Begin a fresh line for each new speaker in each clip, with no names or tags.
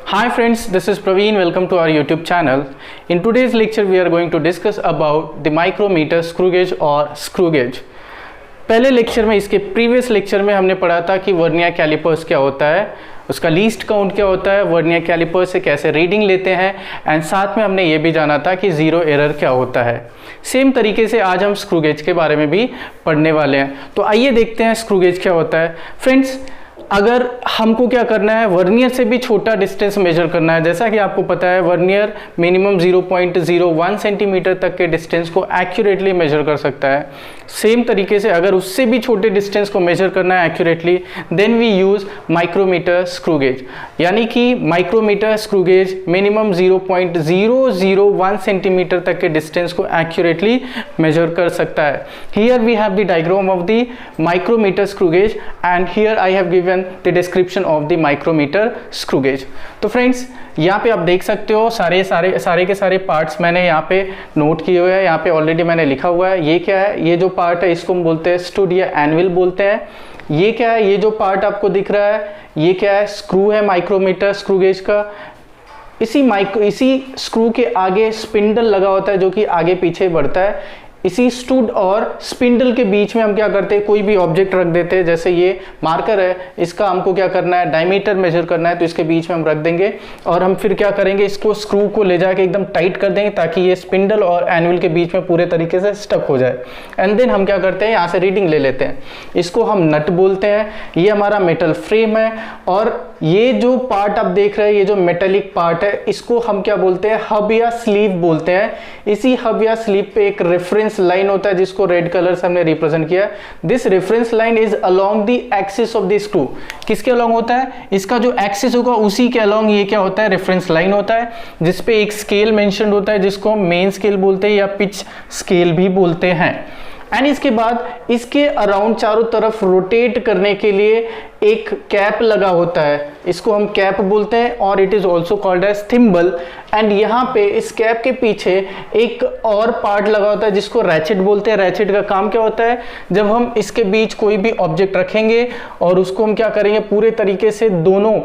Hi friends, this is Praveen. Welcome to our YouTube channel. In today's lecture, we are going to discuss about the micrometer screw gauge or screw gauge. पहले lecture में, इसके previous lecture में हमने पढ़ा था कि vernier callipers क्या होता है, उसका लीस्ट काउंट क्या होता है, वर्नियर कैलिपर्स से कैसे रीडिंग लेते हैं, एंड साथ में हमने ये भी जाना था कि ज़ीरो एरर क्या होता है। सेम तरीके से आज हम स्क्रू गेज के बारे में भी पढ़ने वाले हैं। तो आइए देखते हैं स्क्रू गेज क्या होता है। फ्रेंड्स, अगर हमको क्या करना है, वर्नियर से भी छोटा डिस्टेंस मेजर करना है। जैसा कि आपको पता है वर्नियर मिनिमम 0.01 सेंटीमीटर तक के डिस्टेंस को एक्यूरेटली मेजर कर सकता है। सेम तरीके से अगर उससे भी छोटे डिस्टेंस को मेजर करना है accurately, then we use micrometer screw gauge. यानी कि micrometer screw gauge minimum 0.001 centimetre तक के डिस्टेंस को एक्यूरेटली मेजर कर सकता है। Here we have the diagram of the micrometer screw gauge and here I have given the description of the micrometer screw gauge. तो friends, यहाँ पे आप देख सकते हो सारे के सारे पार्ट्स मैंने यहाँ पे नोट किए हुए हैं। यहाँ पे ऑलरेडी मैंने लिखा हुआ है। ये क्या है, ये जो पार्ट है इसको हम बोलते हैं स्टूड या एनविल बोलते हैं। ये क्या है, ये जो पार्ट आपको दिख रहा है ये क्या है, स्क्रू है माइक्रोमीटर स्क्रू गेज का। इसी स्क्रू के आगे स्पिंडल लगा होता है जो कि आगे पीछे बढ़ता है। इसी स्टूड और स्पिंडल के बीच में हम क्या करते हैं, कोई भी ऑब्जेक्ट रख देते हैं। जैसे ये मार्कर है, इसका हमको क्या करना है, डायमीटर मेजर करना है, तो इसके बीच में हम रख देंगे और हम फिर क्या करेंगे, इसको स्क्रू को ले जाके एकदम टाइट कर देंगे ताकि ये स्पिंडल और एनविल के बीच में पूरे तरीके से स्टक हो जाए। एंड देन हम क्या करते हैं, यहाँ से रीडिंग ले लेते हैं। इसको हम नट बोलते हैं। ये हमारा मेटल फ्रेम है और ये जो पार्ट आप देख रहे हैं, ये जो मेटेलिक पार्ट है, इसको हम क्या बोलते हैं, हब या स्लीव बोलते हैं। इसी हब या स्लीव पे एक रेफरेंस लाइन होता है जिसको रेड कलर से हमने रिप्रेजेंट किया। This reference line is along the axis of the screw. किसके अलोंग होता है, इसका जो एक्सिस होगा उसी के अलोंग ये क्या होता है, रेफरेंस लाइन होता है, जिसपे एक स्केल मेंशन्ड होता है जिसको मेन स्केल बोलते हैं या पिच स्केल भी बोलते हैं। एंड इसके बाद इसके अराउंड चारों तरफ रोटेट करने के लिए एक कैप लगा होता है, इसको हम कैप बोलते हैं और it is also called as thimble. And यहाँ पे इस कैप के पीछे एक और पार्ट लगा होता है जिसको रैचेट बोलते हैं। रैचेट का काम क्या होता है, जब हम इसके बीच कोई भी ऑब्जेक्ट रखेंगे और उसको हम क्या करेंगे, पूरे तरीके से दोनों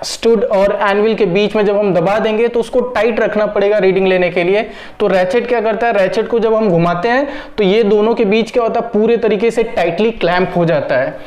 स्टूड और एनविल के बीच में जब हम दबा देंगे तो उसको टाइट रखना पड़ेगा रीडिंग लेने के लिए। तो रैचेट क्या करता है, रैचेट को जब हम घुमाते हैं तो ये दोनों के बीच क्या होता है, पूरे तरीके से टाइटली क्लैंप हो जाता है।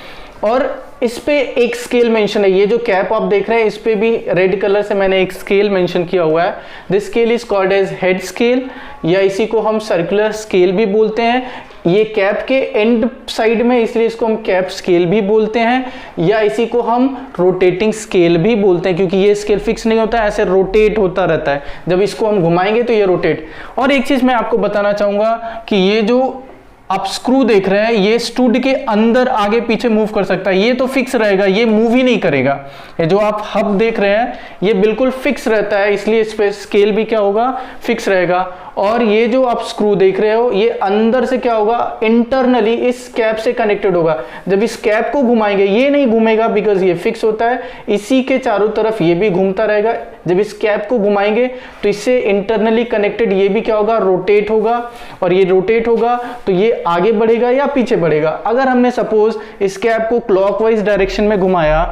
और इस पे एक स्केल मेंशन है, ये जो कैप आप देख रहे हैं इस पे भी रेड कलर से मैंने एक स्केल मेंशन किया हुआ है। This scale is called as head scale या इसी को हम सर्कुलर स्केल भी बोलते हैं। ये कैप के एंड साइड में, इसलिए इसको हम कैप स्केल भी बोलते हैं या इसी को हम रोटेटिंग स्केल भी बोलते हैं, क्योंकि ये स्केल फिक्स नहीं होता है, ऐसे रोटेट होता रहता है। जब इसको हम घुमाएंगे तो ये रोटेट। और एक चीज मैं आपको बताना चाहूंगा कि ये जो आप स्क्रू देख रहे हैं ये स्टूड के अंदर आगे पीछे मूव कर सकता है, ये तो फिक्स रहेगा, ये मूव ही नहीं करेगा। ये जो आप हब देख रहे हैं ये बिल्कुल फिक्स रहता है, इसलिए इस पे स्केल भी क्या होगा, फिक्स रहेगा। और ये जो आप स्क्रू देख रहे हो ये अंदर से क्या होगा, इंटरनली इस कैप से कनेक्टेड होगा। जब इस कैप को घुमाएंगे ये नहीं घूमेगा बिकॉज ये फिक्स होता है, इसी के चारों तरफ ये भी घूमता रहेगा। जब इस कैप को घुमाएंगे तो इससे इंटरनली कनेक्टेड ये भी क्या होगा, रोटेट होगा। और ये रोटेट होगा तो ये आगे बढ़ेगा या पीछे बढ़ेगा। अगर हमने सपोज इस कैप को क्लॉकवाइज डायरेक्शन में घुमाया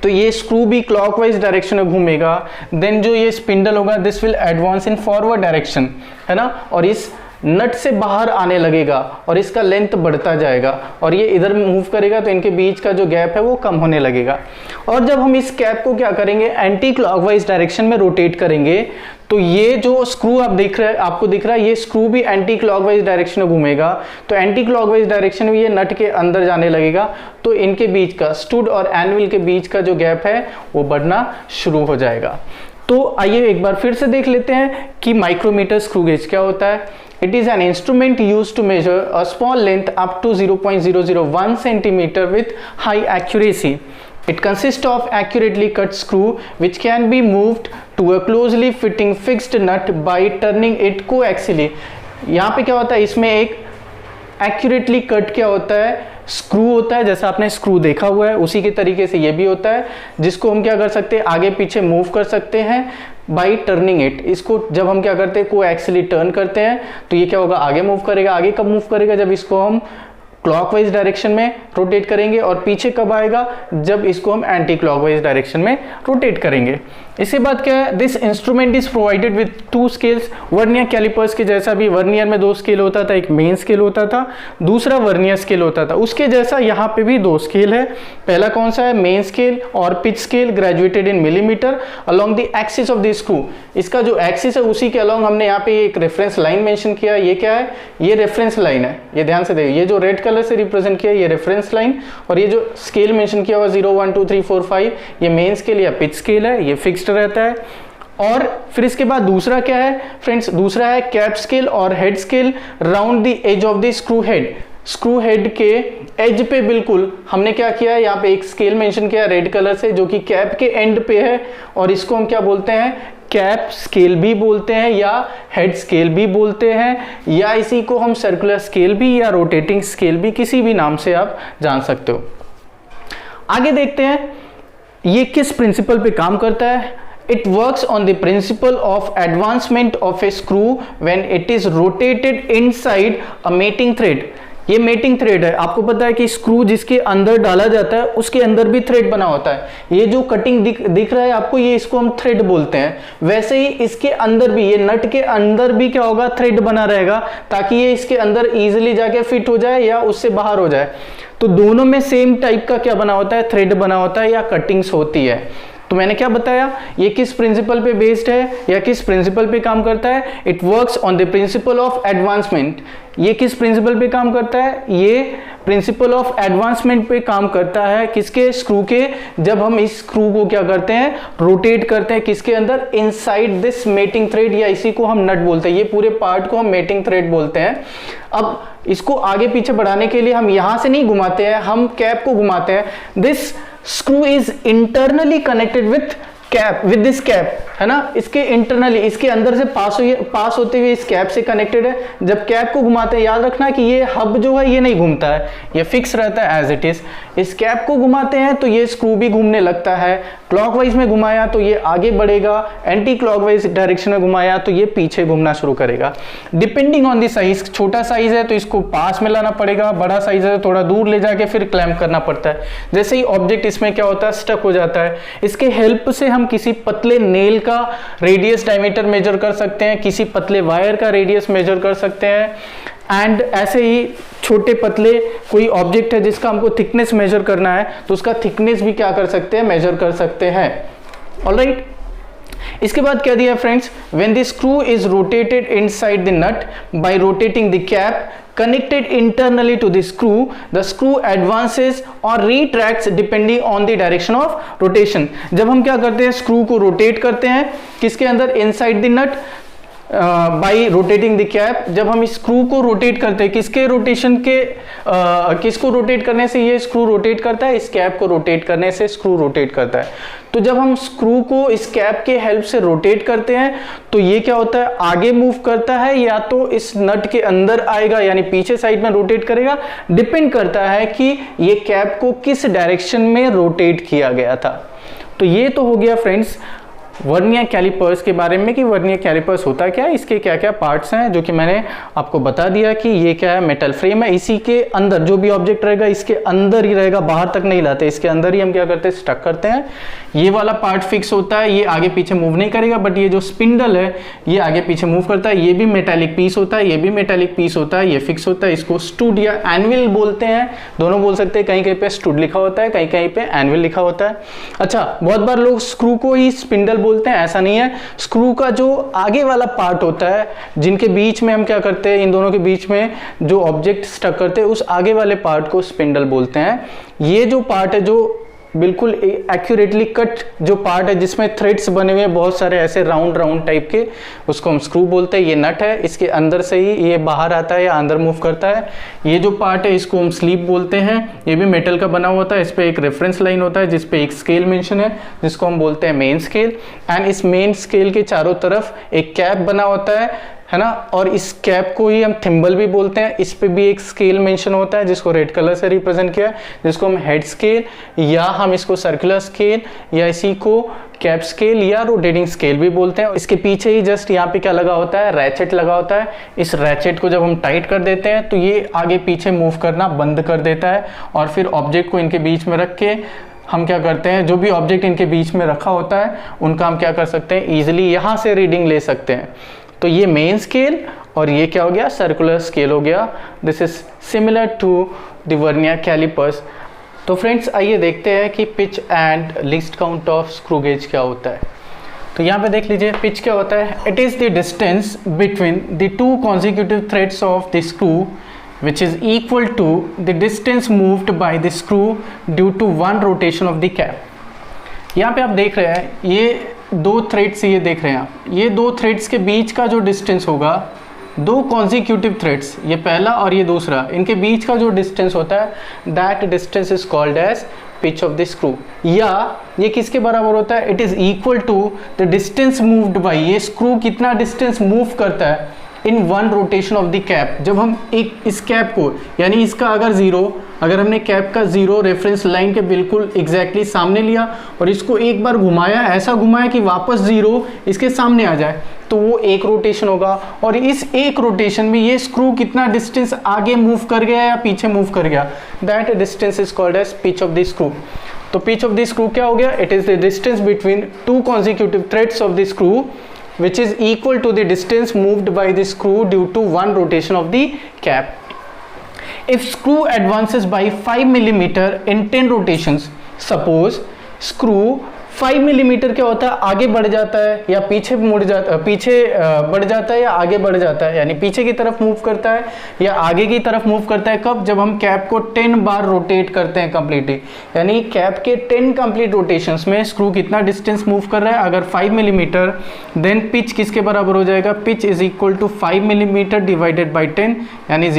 तो ये स्क्रू भी क्लॉकवाइज डायरेक्शन में घूमेगा। देन जो ये स्पिंडल होगा this will advance in forward direction, है ना, और इस नट से बाहर आने लगेगा और इसका लेंथ बढ़ता जाएगा और ये इधर मूव करेगा तो इनके बीच का जो गैप है वो कम होने लगेगा। और जब हम इस कैप को क्या करेंगे, एंटी क्लॉकवाइज डायरेक्शन में रोटेट करेंगे तो ये जो स्क्रू आप देख रहे हैं, आपको दिख रहा है ये स्क्रू भी एंटी क्लॉकवाइज डायरेक्शन में घूमेगा। तो एंटी क्लॉकवाइज डायरेक्शन में ये नट के अंदर जाने लगेगा तो इनके बीच का, स्टूड और एनविल के बीच का जो गैप है वो बढ़ना शुरू हो जाएगा। तो आइए एक बार फिर से देख लेते हैं कि माइक्रोमीटर स्क्रू गेज क्या होता है। It is an instrument used to measure a small length up to 0.001 centimeter with high accuracy. It consists of accurately cut screw which can be moved to a closely fitting fixed nut by turning it coaxially. यहाँ पे क्या होता है, इसमें एक accurately cut क्या होता है, स्क्रू होता है। जैसा आपने स्क्रू देखा हुआ है उसी के तरीके से ये भी होता है, जिसको हम क्या कर सकते हैं, आगे पीछे मूव कर सकते हैं बाई टर्निंग इट। इसको जब हम क्या करते हैं, को एक्चुअली टर्न करते हैं तो ये क्या होगा, आगे मूव करेगा। आगे कब मूव करेगा, जब इसको हम क्लॉकवाइज डायरेक्शन में रोटेट करेंगे। और पीछे कब आएगा, जब इसको हम एंटी क्लॉकवाइज डायरेक्शन में रोटेट करेंगे। इसके बाद क्या है, this instrument is provided with 2 scales. Vernier callipers के जैसा भी वर्नियर में 2 स्केल होता था, एक मेन स्केल होता था, दूसरा वर्नियर स्केल होता था। उसके जैसा यहाँ पे भी 2 स्केल है। पहला कौन सा है, मेन स्केल और pitch scale graduated in millimetre along the axis of the screw. इसका जो एक्सिस है उसी के अलोंग हमने यहाँ पे एक रेफरेंस लाइन मेंशन किया। ये क्या है, ये रेफरेंस लाइन है, ये ध्यान से देखिए, ये जो रेड कलर से रिप्रेजेंट किया ये रेफरेंस लाइन, और ये जो स्केल मेंशन किया हुआ 0 1 2 3 4 5 ये मेन स्केल या पिच स्केल है, ये फिक्स्ड रहता है। और फिर इसके बाद दूसरा क्या है फ्रेंड्स, दूसरा है कैप स्केल और head scale round the edge of the screw head. Screw head के एज पे बिल्कुल हमने क्या किया है, यहाँ पे एक स्केल मेंशन किया रेड कलर से जो कि कैप के एंड पे है, और इसको हम क्या बोलते हैं, कैप स्केल भी बोलते हैं या हेड स्केल भी बोलते हैं, या इसी को हम सर्कुलर स्केल भी या रोटेटिंग स्केल भी, किसी भी नाम से आप जान सकते हो। आगे देखते हैं ये किस प्रिंसिपल पे काम करता है। It works on the principle of advancement of a screw when it is rotated inside a mating thread। ये मेटिंग थ्रेड है। आपको पता है कि स्क्रू जिसके अंदर डाला जाता है उसके अंदर भी थ्रेड बना होता है। ये जो कटिंग दिख रहा है आपको, ये इसको हम थ्रेड बोलते हैं। वैसे ही इसके अंदर भी, ये नट के अंदर भी क्या होगा, थ्रेड बना रहेगा, ताकि ये इसके अंदर इजीली जाके फिट हो जाए या उससे बाहर हो जाए। तो दोनों में सेम टाइप का क्या बना होता है, थ्रेड बना होता है या कटिंग्स होती है। तो मैंने क्या बताया, ये किस प्रिंसिपल पे बेस्ड है या किस प्रिंसिपल पे काम करता है। It works on the principle of advancement. ये किस प्रिंसिपल पे काम करता है, ये प्रिंसिपल ऑफ एडवांसमेंट पे काम करता है। किसके, स्क्रू के। जब हम इस स्क्रू को क्या करते हैं, रोटेट करते हैं, किसके अंदर, इनसाइड दिस मेटिंग थ्रेड, या इसी को हम नट बोलते हैं। ये पूरे पार्ट को हम मेटिंग थ्रेड बोलते हैं। अब इसको आगे पीछे बढ़ाने के लिए हम यहां से नहीं घुमाते हैं, हम कैप को घुमाते हैं। This screw is internally connected with cap, with this cap, है ना। इसके इंटरनली, इसके अंदर से पास होते हुए इस कैप से कनेक्टेड है। जब कैप को घुमाते हैं, याद रखना कि ये हब जो है ये नहीं घूमता है, ये फिक्स रहता है एज इट इज। इस कैप को घुमाते हैं तो ये स्क्रू भी घूमने लगता है। क्लॉकवाइज में घुमाया तो ये आगे बढ़ेगा, एंटी क्लॉकवाइज डायरेक्शन में घुमाया तो ये पीछे घूमना शुरू करेगा। डिपेंडिंग ऑन द साइज, छोटा साइज है तो इसको पास में लाना पड़ेगा, बड़ा साइज है तो थोड़ा दूर ले जाके फिर क्लैंप करना पड़ता है। जैसे ही ऑब्जेक्ट इसमें क्या होता है, स्टक हो जाता है। इसके हेल्प से हम किसी पतले नेल का रेडियस डायमीटर मेजर कर सकते हैं, किसी पतले वायर का रेडियस मेजर कर सकते हैं। एंड ऐसे ही छोटे पतले कोई ऑब्जेक्ट है जिसका हमको थिकनेस मेजर करना है तो उसका थिकनेस भी क्या कर सकते हैं, मेजर कर सकते हैं। ऑलराइट, इसके बाद क्या दिया friends, when the screw is rotated inside the nut by rotating the cap connected internally to the screw advances or retracts depending on the direction of rotation। जब हम क्या करते हैं, स्क्रू को रोटेट करते हैं, किसके अंदर, inside the nut by rotating the cap. जब हम इस स्क्रू को रोटेट करते हैं, किसके रोटेशन के, किसको रोटेट करने से ये स्क्रू रोटेट करता है, इस कैप को रोटेट करने से स्क्रू रोटेट करता है। तो जब हम स्क्रू को इस कैप के हेल्प से रोटेट करते हैं तो ये क्या होता है, आगे मूव करता है या तो इस नट के अंदर आएगा यानी पीछे साइड में रोटेट करेगा। डिपेंड करता है कि ये कैप को किस डायरेक्शन में रोटेट किया गया था। तो ये तो हो गया फ्रेंड्स वर्नियर कैलिपर्स के बारे में कि वर्नियर कैलिपर्स होता क्या है, इसके क्या क्या पार्ट्स हैं, जो कि मैंने आपको बता दिया कि ये क्या है, मेटल फ्रेम है। इसी के अंदर जो भी ऑब्जेक्ट रहेगा इसके अंदर ही रहेगा, बाहर तक नहीं लाते, इसके अंदर ही हम क्या करते हैं, स्टक करते हैं। ये वाला पार्ट फिक्स होता है, ये आगे पीछे मूव नहीं करेगा, बट ये जो स्पिंडल है ये आगे पीछे मूव करता है। ये भी मेटालिक पीस होता है, ये भी मेटालिक पीस होता है, ये फिक्स होता है। इसको स्टूड या एनविल बोलते हैं, दोनों बोल सकते हैं। कहीं कहीं पे स्टूड लिखा होता है, कहीं कहीं पे एनविल लिखा होता है। अच्छा, बहुत बार लोग स्क्रू को ही स्पिंडल बोलते हैं, ऐसा नहीं है। स्क्रू का जो आगे वाला पार्ट होता है, जिनके बीच में हम क्या करते हैं, इन दोनों के बीच में जो ऑब्जेक्ट स्टक करते हैं, उस आगे वाले पार्ट को स्पिंडल बोलते हैं। ये जो पार्ट है, जो बिल्कुल एक्यूरेटली कट जो पार्ट है, जिसमें थ्रेड्स बने हुए हैं बहुत सारे ऐसे राउंड राउंड टाइप के, उसको हम स्क्रू बोलते हैं। ये नट है, इसके अंदर से ही ये बाहर आता है या अंदर मूव करता है। ये जो पार्ट है इसको हम स्लीव बोलते हैं, ये भी मेटल का बना होता है। इस पर एक रेफरेंस लाइन होता है जिसपे एक स्केल मेंशन है, जिसको हम बोलते हैं मेन स्केल। एंड इस मेन स्केल के चारों तरफ एक कैप बना होता है ना, और इस कैप को ही हम थिम्बल भी बोलते हैं। इस पे भी एक स्केल मेंशन होता है जिसको रेड कलर से रिप्रेजेंट किया है, जिसको हम हेड स्केल या हम इसको सर्कुलर स्केल या इसी को कैप स्केल या रोटेटिंग स्केल भी बोलते हैं। इसके पीछे ही जस्ट यहाँ पे क्या लगा होता है, रैचेट लगा होता है। इस रैचेट को जब हम टाइट कर देते हैं तो ये आगे पीछे मूव करना बंद कर देता है, और फिर ऑब्जेक्ट को इनके बीच में रख के हम क्या करते हैं, जो भी ऑब्जेक्ट इनके बीच में रखा होता है उनका हम क्या कर सकते हैं, ईजिली यहाँ से रीडिंग ले सकते हैं। तो ये मेन स्केल और ये क्या हो गया, सर्कुलर स्केल हो गया। This is similar to the vernier callipers. तो फ्रेंड्स आइए देखते हैं कि pitch and least count of screw gauge क्या होता है। तो यहाँ पे देख लीजिए पिच क्या होता है, it is the distance between the two consecutive threads of the screw which is equal to the distance moved by the screw due to one rotation of the cap। यहाँ पे आप देख रहे हैं ये दो थ्रेड्स, ये देख रहे हैं आप, ये दो थ्रेड्स के बीच का जो डिस्टेंस होगा, दो कॉन्जिक्यूटिव थ्रेड्स, ये पहला और ये दूसरा, इनके बीच का जो डिस्टेंस होता है that distance is called as pitch of the screw. या ये किसके बराबर होता है, it is equal to the distance moved by, ये स्क्रू कितना डिस्टेंस मूव करता है in one rotation of the cap. जब हम एक इस कैप को, यानी इसका अगर हमने कैप का जीरो रेफरेंस लाइन के बिल्कुल एग्जैक्टली सामने लिया और इसको एक बार घुमाया, ऐसा घुमाया कि वापस जीरो इसके सामने आ जाए, तो वो एक रोटेशन होगा। और इस एक रोटेशन में ये स्क्रू कितना डिस्टेंस आगे मूव कर गया या पीछे मूव कर गया, that distance is called as pitch of the screw. तो पिच ऑफ द स्क्रू क्या हो गया, it is the distance between two consecutive threads of the screw which is equal to the distance moved by the screw due to one rotation of the cap. If screw advances by 5 mm in 10 rotations, suppose screw 5 mm क्या होता है, आगे बढ़ जाता है या पीछे बढ़ जाता है या आगे बढ़ जाता है, यानी पीछे की तरफ मूव करता है या आगे की तरफ मूव करता है। कब, जब हम कैप को 10 बार रोटेट करते हैं कंप्लीटली, यानी कैप के 10 कंप्लीट रोटेशंस में स्क्रू कितना डिस्टेंस मूव कर रहा है, अगर 5 mm, देन पिच किसके बराबर हो जाएगा, pitch is equal to 5 mm divided by 10, यानी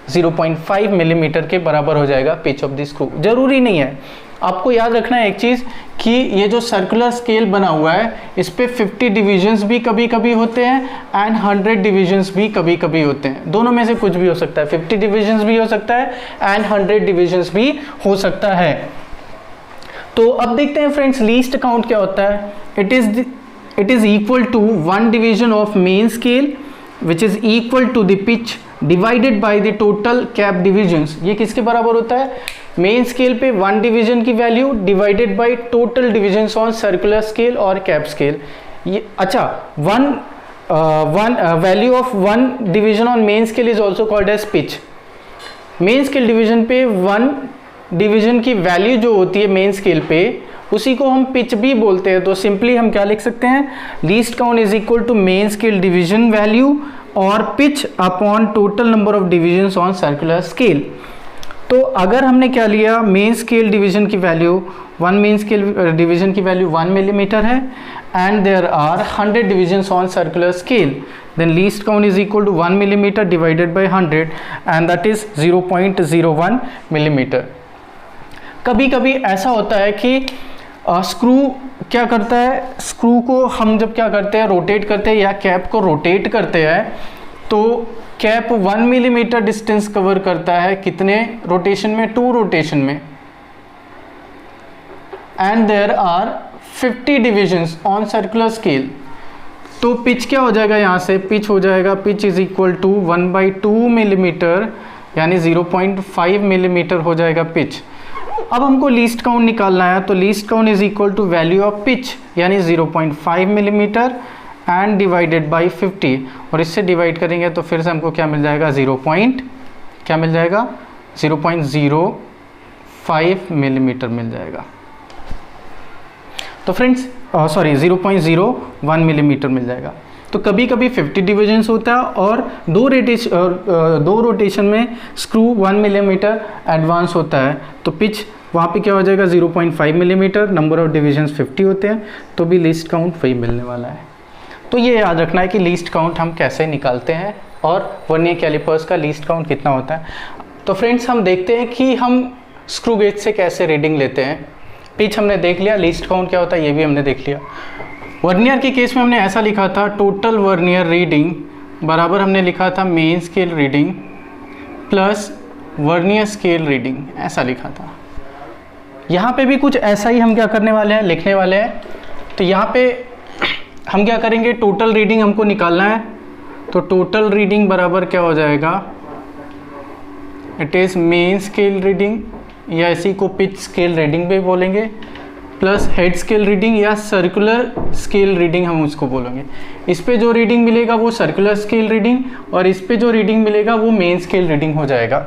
0.5 मिलीमीटर के बराबर हो जाएगा पिच ऑफ द स्क्रू। जरूरी नहीं है, आपको याद रखना है एक चीज़ कि ये जो सर्कुलर स्केल बना हुआ है इस पे 50 डिविजन्स भी कभी कभी होते हैं एंड 100 डिविजन्स भी कभी कभी होते हैं। दोनों में से कुछ भी हो सकता है, 50 डिविजन्स भी हो सकता है एंड 100 डिविजन्स भी हो सकता है। तो अब देखते हैं फ्रेंड्स लीस्ट काउंट क्या होता है। It is equal to 1 division of main scale which is equal to the pitch divided by the total cap divisions. ये किसके बराबर होता है, मेन स्केल पे 1 डिवीजन की value divided by total divisions on circular scale और cap scale. ये अच्छा, value of 1 division on main scale is also called as pitch. Main scale division पे 1 डिवीजन की वैल्यू जो होती है मेन स्केल पे, उसी को हम पिच भी बोलते हैं। तो सिंपली हम क्या लिख सकते हैं, least count is equal to main scale division value और pitch upon total number of divisions on circular scale. तो अगर हमने क्या लिया, मेन स्केल डिवीजन की वैल्यू 1 मेन स्केल डिवीजन की वैल्यू 1 मिलीमीटर है and there are 100 divisions on circular scale, then least count is equal to 1 millimetre divided by 100 and that is 0.01 millimetre. कभी कभी ऐसा होता है कि स्क्रू क्या करता है, स्क्रू को हम जब क्या करते हैं, रोटेट करते हैं या कैप को रोटेट करते हैं, तो कैप 1 मिलीमीटर डिस्टेंस कवर करता है कितने रोटेशन में, 2 रोटेशन में, and there are 50 divisions on circular scale. तो पिच क्या हो जाएगा, यहाँ से पिच हो जाएगा, pitch is equal to 1/2 millimetre, यानी 0.5 मिलीमीटर हो जाएगा पिच। अब हमको लीस्ट काउंट निकालना है, तो least count is equal to value of pitch, यानी 0.5 मिलीमीटर एंड डिवाइडेड बाई 50, और इससे डिवाइड करेंगे तो फिर से हमको क्या मिल जाएगा, 0.05 मिलीमीटर मिल जाएगा। तो फ्रेंड्स 0.01 मिलीमीटर मिल जाएगा। तो कभी कभी 50 डिविजन्स होता है और दो रोटेशन में स्क्रू 1 मिलीमीटर एडवांस होता है, तो पिच वहाँ पे क्या हो जाएगा, 0.5 मिलीमीटर, नंबर ऑफ डिविजन्स 50 होते हैं, तो भी लीस्ट काउंट वही मिलने वाला है। तो ये याद रखना है कि लीस्ट काउंट हम कैसे निकालते हैं और वर्नियर कैलिपर्स का लीस्ट काउंट कितना होता है। तो फ्रेंड्स हम देखते हैं कि हम स्क्रू गेज से कैसे रीडिंग लेते हैं। पिच हमने देख लिया, लीस्ट काउंट क्या होता है ये भी हमने देख लिया। वर्नियर के केस में हमने ऐसा लिखा था, टोटल वर्नियर रीडिंग बराबर हमने लिखा था main scale reading plus vernier scale reading, ऐसा लिखा था। यहाँ पे भी कुछ ऐसा ही हम क्या करने वाले हैं, लिखने वाले हैं। तो यहाँ पे हम क्या करेंगे, टोटल रीडिंग हमको निकालना है, तो टोटल रीडिंग बराबर क्या हो जाएगा, it is main scale reading या इसी को पिच स्केल रीडिंग भी बोलेंगे, प्लस हेड स्केल रीडिंग या सर्कुलर स्केल रीडिंग हम उसको बोलेंगे। इस पे जो रीडिंग मिलेगा वो सर्कुलर स्केल रीडिंग, और इस पे जो रीडिंग मिलेगा वो मेन स्केल रीडिंग हो जाएगा।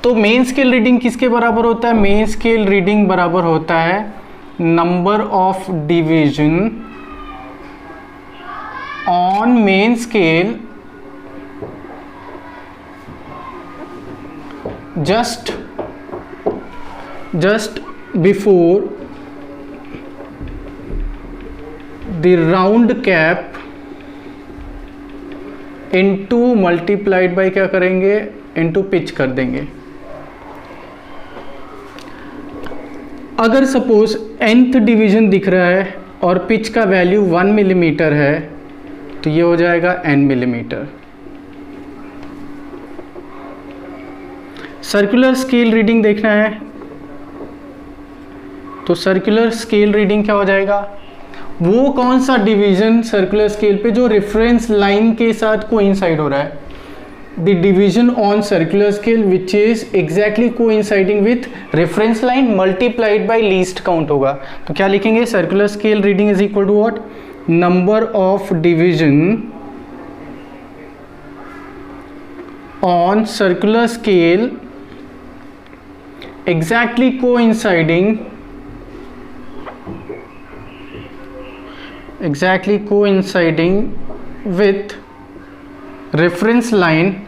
तो मेन स्केल रीडिंग किसके बराबर होता है? मेन स्केल रीडिंग बराबर होता है number of division on main scale just before the round cap into multiplied by क्या करेंगे? into पिच कर देंगे। अगर सपोज nth डिवीजन दिख रहा है और पिच का वैल्यू 1 मिलीमीटर है तो ये हो जाएगा n millimetre. Circular scale reading देखना है तो सर्कुलर स्केल रीडिंग क्या हो जाएगा? वो कौन सा डिवीजन सर्कुलर स्केल पे जो रेफरेंस लाइन के साथ कोइंसाइड हो रहा है, the division on circular scale which is exactly coinciding with reference line multiplied by least count होगा। तो क्या लिखेंगे? Circular scale reading is equal to what? Number of division on circular scale exactly coinciding with reference line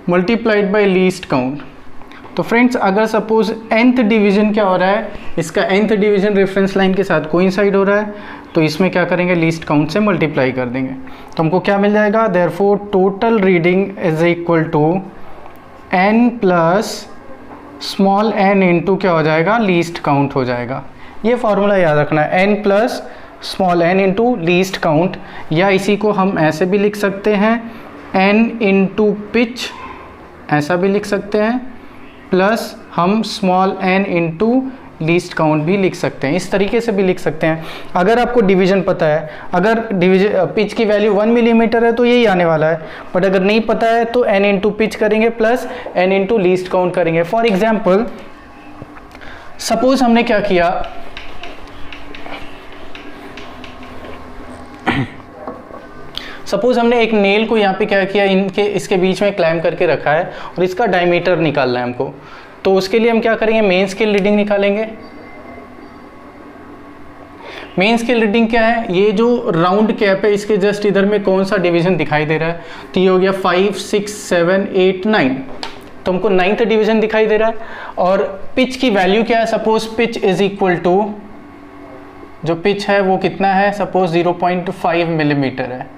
multiplied by least count। तो friends अगर suppose nth division क्या हो रहा है, इसका nth डिवीजन रेफरेंस लाइन के साथ कोइंसाइड हो रहा है तो इसमें क्या करेंगे? लीस्ट काउंट से मल्टीप्लाई कर देंगे तो हमको क्या मिल जाएगा? Therefore total reading is equal to n plus small n into क्या हो जाएगा? लीस्ट काउंट हो जाएगा। ये फॉर्मूला याद रखना है, n plus small n into least count, या इसी को हम ऐसे भी लिख सकते हैं n इंटू पिच, ऐसा भी लिख सकते हैं, प्लस हम small n into least count भी लिख सकते हैं। इस तरीके से भी लिख सकते हैं। अगर आपको डिवीजन पता है, अगर डिवीजन पिच की वैल्यू 1 मिलीमीटर है तो यही आने वाला है, बट अगर नहीं पता है तो n इंटू पिच करेंगे plus n into least count करेंगे। फॉर एग्जाम्पल सपोज हमने क्या किया, सपोज हमने एक नेल को यहाँ पे क्या किया, इसके बीच में क्लाइंब करके रखा है और इसका डायमीटर निकालना है हमको। तो उसके लिए हम क्या करेंगे? मेन स्केल रीडिंग निकालेंगे। मेन स्केल रीडिंग क्या है? ये जो राउंड कैप है इसके जस्ट इधर में कौन सा डिवीजन दिखाई दे रहा है? तो ये हो गया 5, 6, 7, 8, 9। तो हमको 9th डिवीजन दिखाई दे रहा है। और पिच की वैल्यू क्या है? Suppose pitch is equal to, जो पिच है वो कितना है? सपोज 0.5 मिलीमीटर है।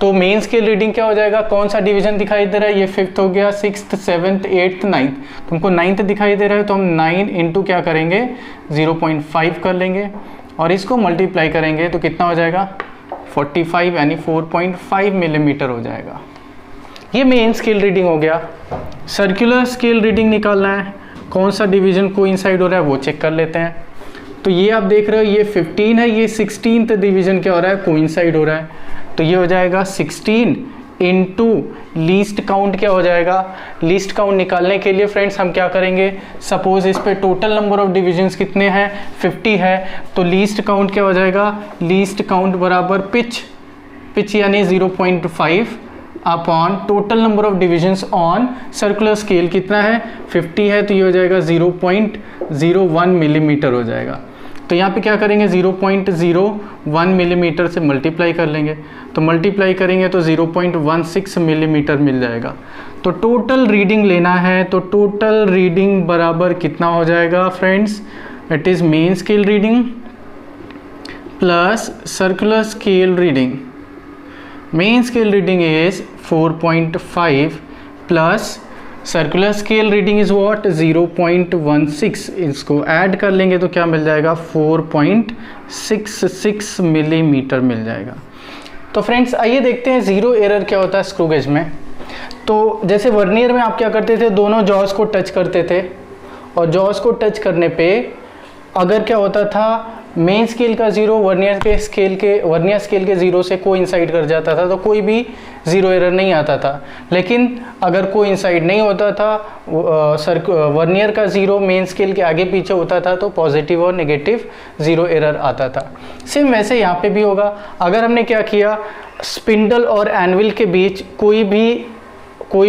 तो मेन स्केल रीडिंग क्या हो जाएगा? कौन सा डिवीजन दिखाई दे रहा है? ये 5th हो गया, 6th, 7th, 8th, 9th। तुमको 9th दिखाई दे रहा है तो हम 9 इंटू क्या करेंगे? 0.5 कर लेंगे और इसको मल्टीप्लाई करेंगे तो कितना हो जाएगा? 45 यानी 4.5 मिलीमीटर हो जाएगा। ये मेन स्केल रीडिंग हो गया। सर्कुलर स्केल रीडिंग निकालना है, कौन सा डिवीजन कोइंसाइड हो रहा है वो चेक कर लेते हैं। तो ये आप देख रहे हो ये 15 है, ये 16th डिवीजन क्या हो रहा है? कोइंसाइड हो रहा है। तो ये हो जाएगा 16 इंटू लीस्ट काउंट क्या हो जाएगा? लीस्ट काउंट निकालने के लिए फ्रेंड्स हम क्या करेंगे? सपोज इस पे टोटल नंबर ऑफ डिविजन्स कितने हैं? 50 है। तो लीस्ट काउंट क्या हो जाएगा? लीस्ट काउंट बराबर पिच यानी 0.5 upon total number of divisions on circular scale कितना है? 50 है। तो ये हो जाएगा 0.01 मिलीमीटर हो जाएगा। तो यहाँ पे क्या करेंगे? 0.01 मिलीमीटर से मल्टीप्लाई कर लेंगे। तो मल्टीप्लाई करेंगे तो 0.16 मिलीमीटर मिल जाएगा। तो टोटल रीडिंग लेना है तो टोटल रीडिंग बराबर कितना हो जाएगा friends? It is main scale reading plus circular scale reading. Main scale reading is 4.5 plus circular scale reading is what? 0.16। इसको ऐड कर लेंगे तो क्या मिल जाएगा? 4.66 मिलीमीटर मिल जाएगा। तो फ्रेंड्स आइए देखते हैं जीरो एरर क्या होता है स्क्रू गेज में। तो जैसे वर्नियर में आप क्या करते थे? दोनों जॉस को टच करते थे और जॉस को टच करने पे अगर क्या होता था मेन स्केल का जीरो वर्नियर स्केल के जीरो से कोइंसाइड कर जाता था तो कोई भी जीरो एरर नहीं आता था। लेकिन अगर कोइंसाइड नहीं होता था, वर्नियर का जीरो मेन स्केल के आगे पीछे होता था तो पॉजिटिव और नेगेटिव जीरो एरर आता था। सेम वैसे यहाँ पे भी होगा। अगर हमने क्या किया, स्पिंडल और एनविल के बीच कोई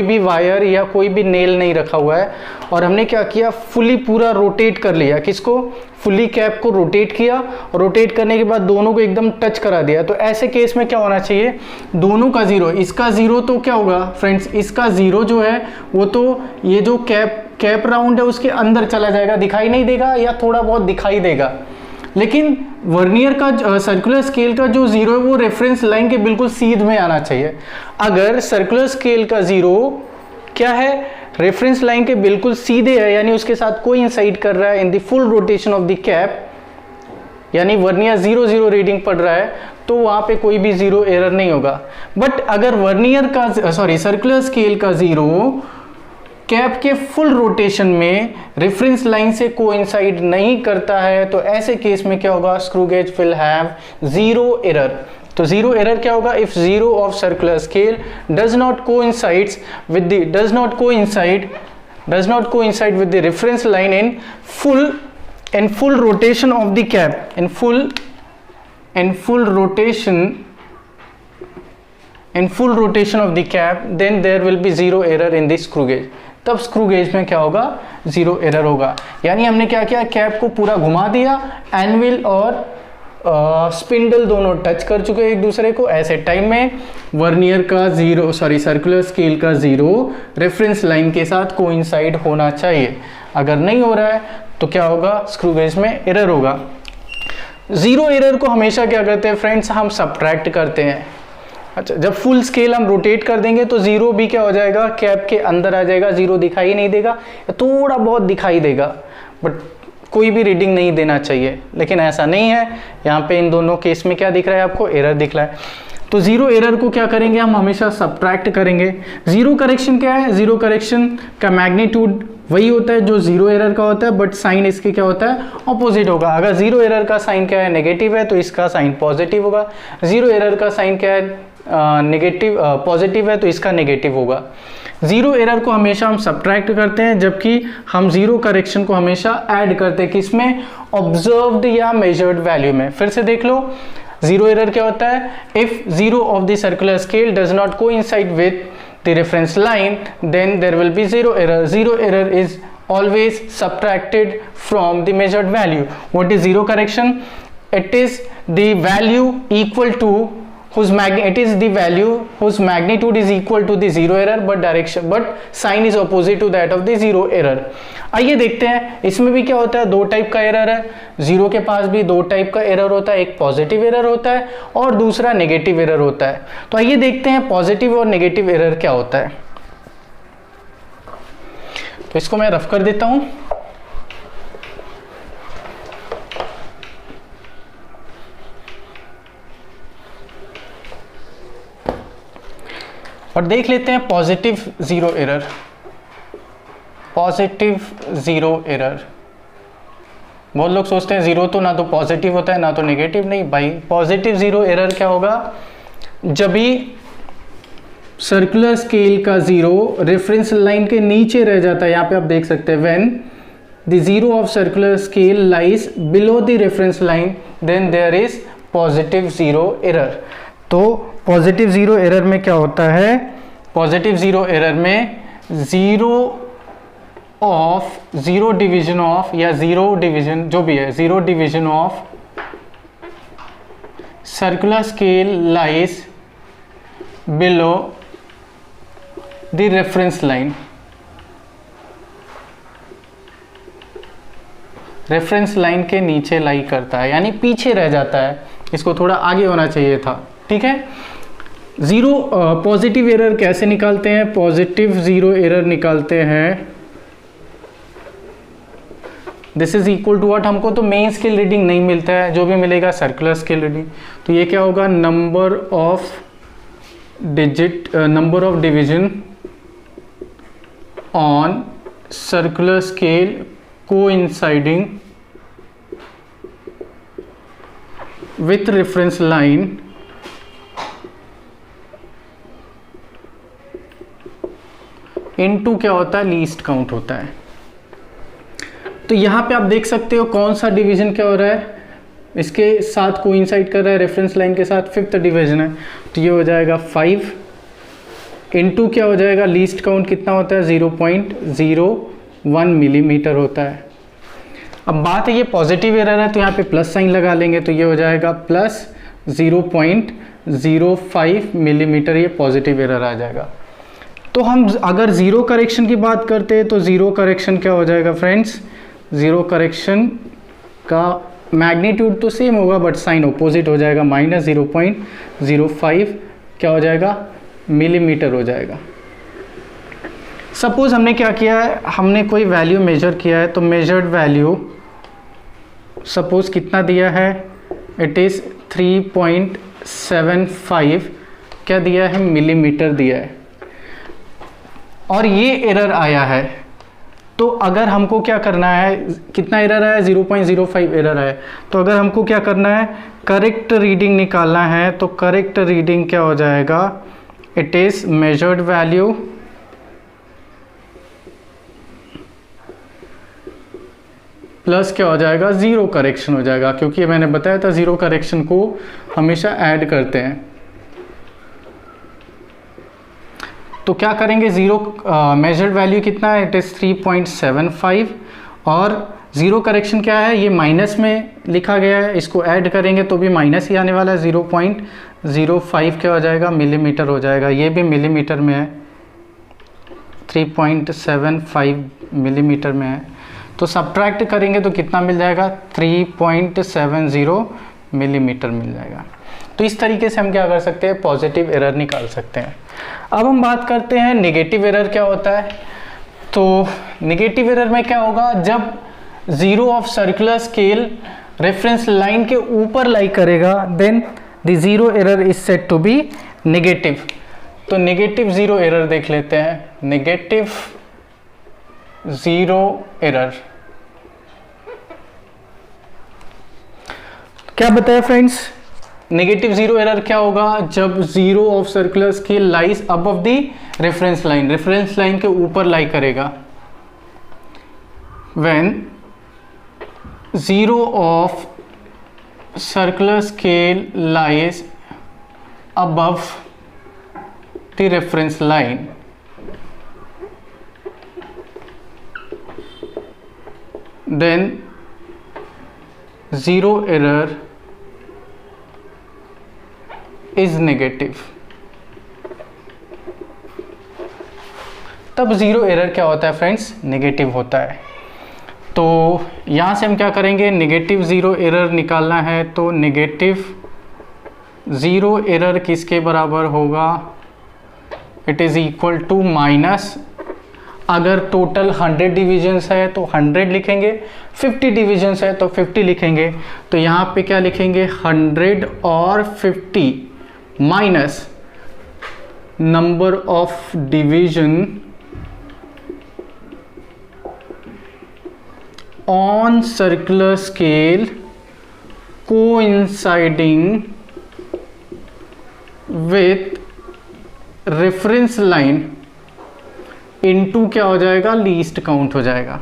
भी वायर या कोई भी नेल नहीं रखा हुआ है और हमने क्या किया, फुली पूरा रोटेट कर लिया, किसको, फुली कैप को रोटेट किया, रोटेट करने के बाद दोनों को एकदम टच करा दिया, तो ऐसे केस में क्या होना चाहिए, दोनों का जीरो, इसका जीरो तो क्या होगा फ्रेंड्स, इसका जीरो जो है वो तो ये जो कैप राउंड है उसके अंदर चला जाएगा, दिखाई नहीं देगा या थोड़ा बहुत दिखाई देगा। लेकिन वर्नियर का सर्कुलर स्केल का जो जीरो है वो रेफरेंस लाइन के बिल्कुल सीध में आना चाहिए। अगर सर्कुलर स्केल का जीरो क्या है, रेफरेंस लाइन के बिल्कुल सीधे है, यानी उसके साथ कोई इंसाइड कर रहा है in the full rotation of the cap, यानी वर्नियर 0 रीडिंग पड़ रहा है, तो वहां पे कोई भी जीरो एरर नहीं होगा। बट अगर वर्नियर का सर्कुलर स्केल का जीरो कैप के फुल रोटेशन में रेफरेंस लाइन से कोइंसाइड नहीं करता है तो ऐसे केस में क्या होगा, screw gauge will have zero error. तो जीरो एरर क्या होगा, if zero of circular scale does not coincide with the reference line in full rotation of the cap, in full rotation of the cap, then there will be zero error in the screw gauge। तब screw gauge में क्या होगा, zero error होगा। यानी हमने क्या किया, cap को पूरा घुमा दिया, एनविल और स्पिंडल दोनों टच कर चुके एक दूसरे को, ऐसे टाइम में वर्नियर का सर्कुलर स्केल का जीरो रेफरेंस लाइन के साथ कोइंसाइड होना चाहिए। अगर नहीं हो रहा है तो क्या होगा, स्क्रू गेज में एरर होगा। जीरो एरर को हमेशा क्या करते हैं फ्रेंड्स, हम सबट्रैक्ट करते हैं। अच्छा, जब फुल स्केल हम रोटेट कर देंगे तो जीरो भी क्या हो जाएगा, कैप के अंदर आ जाएगा, जीरो दिखाई नहीं देगा, थोड़ा बहुत दिखाई देगा, बट कोई भी रीडिंग नहीं देना चाहिए। लेकिन ऐसा नहीं है, यहाँ पे इन दोनों केस में क्या दिख रहा है आपको, एरर दिख रहा है। तो जीरो एरर को क्या करेंगे, हम हमेशा सबट्रैक्ट करेंगे। जीरो करेक्शन क्या है, जीरो करेक्शन का मैग्नीट्यूड वही होता है जो जीरो एरर का होता है, बट साइन इसके क्या होता है, ऑपोजिट होगा। अगर जीरो एरर का साइन क्या है, नेगेटिव है, तो इसका साइन पॉजिटिव होगा। जीरो एरर का साइन क्या है, पॉजिटिव है, तो इसका नेगेटिव होगा। जीरो एरर को हमेशा हम सबट्रैक्ट करते हैं, जबकि हम जीरो करेक्शन को हमेशा ऐड करते हैं, किसमें, ऑब्जर्व्ड या मेजर्ड वैल्यू में। फिर से देख लो, जीरो एरर क्या होता है, if zero of the circular scale does not coincide with the reference line, then there will be zero error. Zero error is always subtracted from the measured value. What is zero correction? It is the value equal to whose magnitude is equal to the zero error, but sign is opposite to that of the zero error. आइए देखते हैं इसमें भी क्या होता है, दो type का एरर है। जीरो के पास भी दो टाइप का एरर होता है, एक पॉजिटिव एरर होता है और दूसरा नेगेटिव एरर होता है। तो आइए देखते हैं पॉजिटिव और नेगेटिव एरर क्या होता है। तो इसको मैं रफ कर देता हूं। और देख लेते हैं positive zero error. Positive zero error, बहुत लोग सोचते हैं जीरो तो ना तो पॉजिटिव होता है ना तो नेगेटिव। नहीं भाई, पॉजिटिव जीरो एरर क्या होगा, जब भी सर्कुलर स्केल का जीरो रेफरेंस लाइन के नीचे रह जाता है। यहाँ पे आप देख सकते हैं, when the zero of circular scale lies below the reference line, then there is positive zero error. तो पॉजिटिव जीरो एरर में क्या होता है, पॉजिटिव जीरो एरर में जीरो डिवीजन ऑफ या जीरो डिवीजन जो भी है, zero division of circular scale lies below the reference line. Reference line के नीचे लाई करता है, यानी पीछे रह जाता है, इसको थोड़ा आगे होना चाहिए था। ठीक है, जीरो पॉजिटिव एरर कैसे निकालते हैं, पॉजिटिव जीरो एरर निकालते हैं, this is equal to what, हमको तो मेन स्केल रीडिंग नहीं मिलता है, जो भी मिलेगा सर्कुलर स्केल रीडिंग। तो ये क्या होगा, number of division on circular scale coinciding with reference line into क्या होता है, लीस्ट काउंट होता है। तो यहाँ पे आप देख सकते हो कौन सा डिवीजन क्या हो रहा है, इसके साथ कोइंसाइड कर रहा है, रेफरेंस लाइन के साथ 5th डिवीजन है, तो ये हो जाएगा 5 इनटू क्या हो जाएगा, लीस्ट काउंट कितना होता है 0.01 मिलीमीटर होता है। अब बात है ये पॉजिटिव एरर है तो यहाँ पे प्लस साइन लगा लेंगे, तो ये हो जाएगा प्लस 0.05 मिलीमीटर, ये पॉजिटिव एरर आ जाएगा। तो हम अगर ज़ीरो करेक्शन की बात करते हैं तो ज़ीरो करेक्शन क्या हो जाएगा फ्रेंड्स, ज़ीरो करेक्शन का मैग्नीट्यूड तो सेम होगा बट साइन ऑपोजिट हो जाएगा, माइनस 0.05 क्या हो जाएगा, मिलीमीटर हो जाएगा। सपोज हमने क्या किया है, हमने कोई वैल्यू मेजर किया है, तो मेजर्ड वैल्यू सपोज कितना दिया है, इट इज़ 3.75 क्या दिया है, मिलीमीटर दिया है, और ये एरर आया है। तो अगर हमको क्या करना है, कितना एरर आया, 0.05 एरर है, तो अगर हमको क्या करना है, करेक्ट रीडिंग निकालना है, तो करेक्ट रीडिंग क्या हो जाएगा, it is measured value plus क्या हो जाएगा, ज़ीरो करेक्शन हो जाएगा, क्योंकि मैंने बताया था ज़ीरो करेक्शन को हमेशा ऐड करते हैं। तो क्या करेंगे, ज़ीरो मेजर्ड वैल्यू कितना है, इट इज़ 3.75 और ज़ीरो करेक्शन क्या है, ये माइनस में लिखा गया है, इसको ऐड करेंगे तो भी माइनस ही आने वाला है, 0.05 क्या हो जाएगा, मिलीमीटर हो जाएगा, ये भी मिलीमीटर में है, 3.75 मिलीमीटर में है। तो सब्ट्रैक्ट करेंगे तो कितना मिल जाएगा, 3.70 मिलीमीटर मिल जाएगा। तो इस तरीके से हम क्या कर सकते हैं, पॉजिटिव एरर निकाल सकते हैं। अब हम बात करते हैं नेगेटिव एरर क्या होता है। तो नेगेटिव एरर में क्या होगा, जब zero of circular scale reference line के ऊपर लाई करेगा, then the zero error is said to be negative. तो नेगेटिव ज़ीरो एरर देख लेते हैं, नेगेटिव ज़ीरो एरर क्या बताया फ्रेंड्स, नेगेटिव ज़ीरो एरर क्या होगा, जब zero of circular scale lies above the reference line, reference line के ऊपर लाई करेगा, when zero of circular scale lies above the reference line, then zero error is negative। तब zero error क्या होता है फ्रेंड्स, नेगेटिव होता है। तो यहाँ से हम क्या करेंगे, नेगेटिव ज़ीरो एरर निकालना है, तो नेगेटिव ज़ीरो एरर किसके बराबर होगा, it is equal to minus, अगर टोटल 100 डिविजन्स है तो 100 लिखेंगे, 50 डिविजन्स है तो 50 लिखेंगे। तो यहाँ पे क्या लिखेंगे, 100 और 50 minus number of division on circular scale coinciding with reference line into क्या हो जाएगा, लीस्ट काउंट हो जाएगा।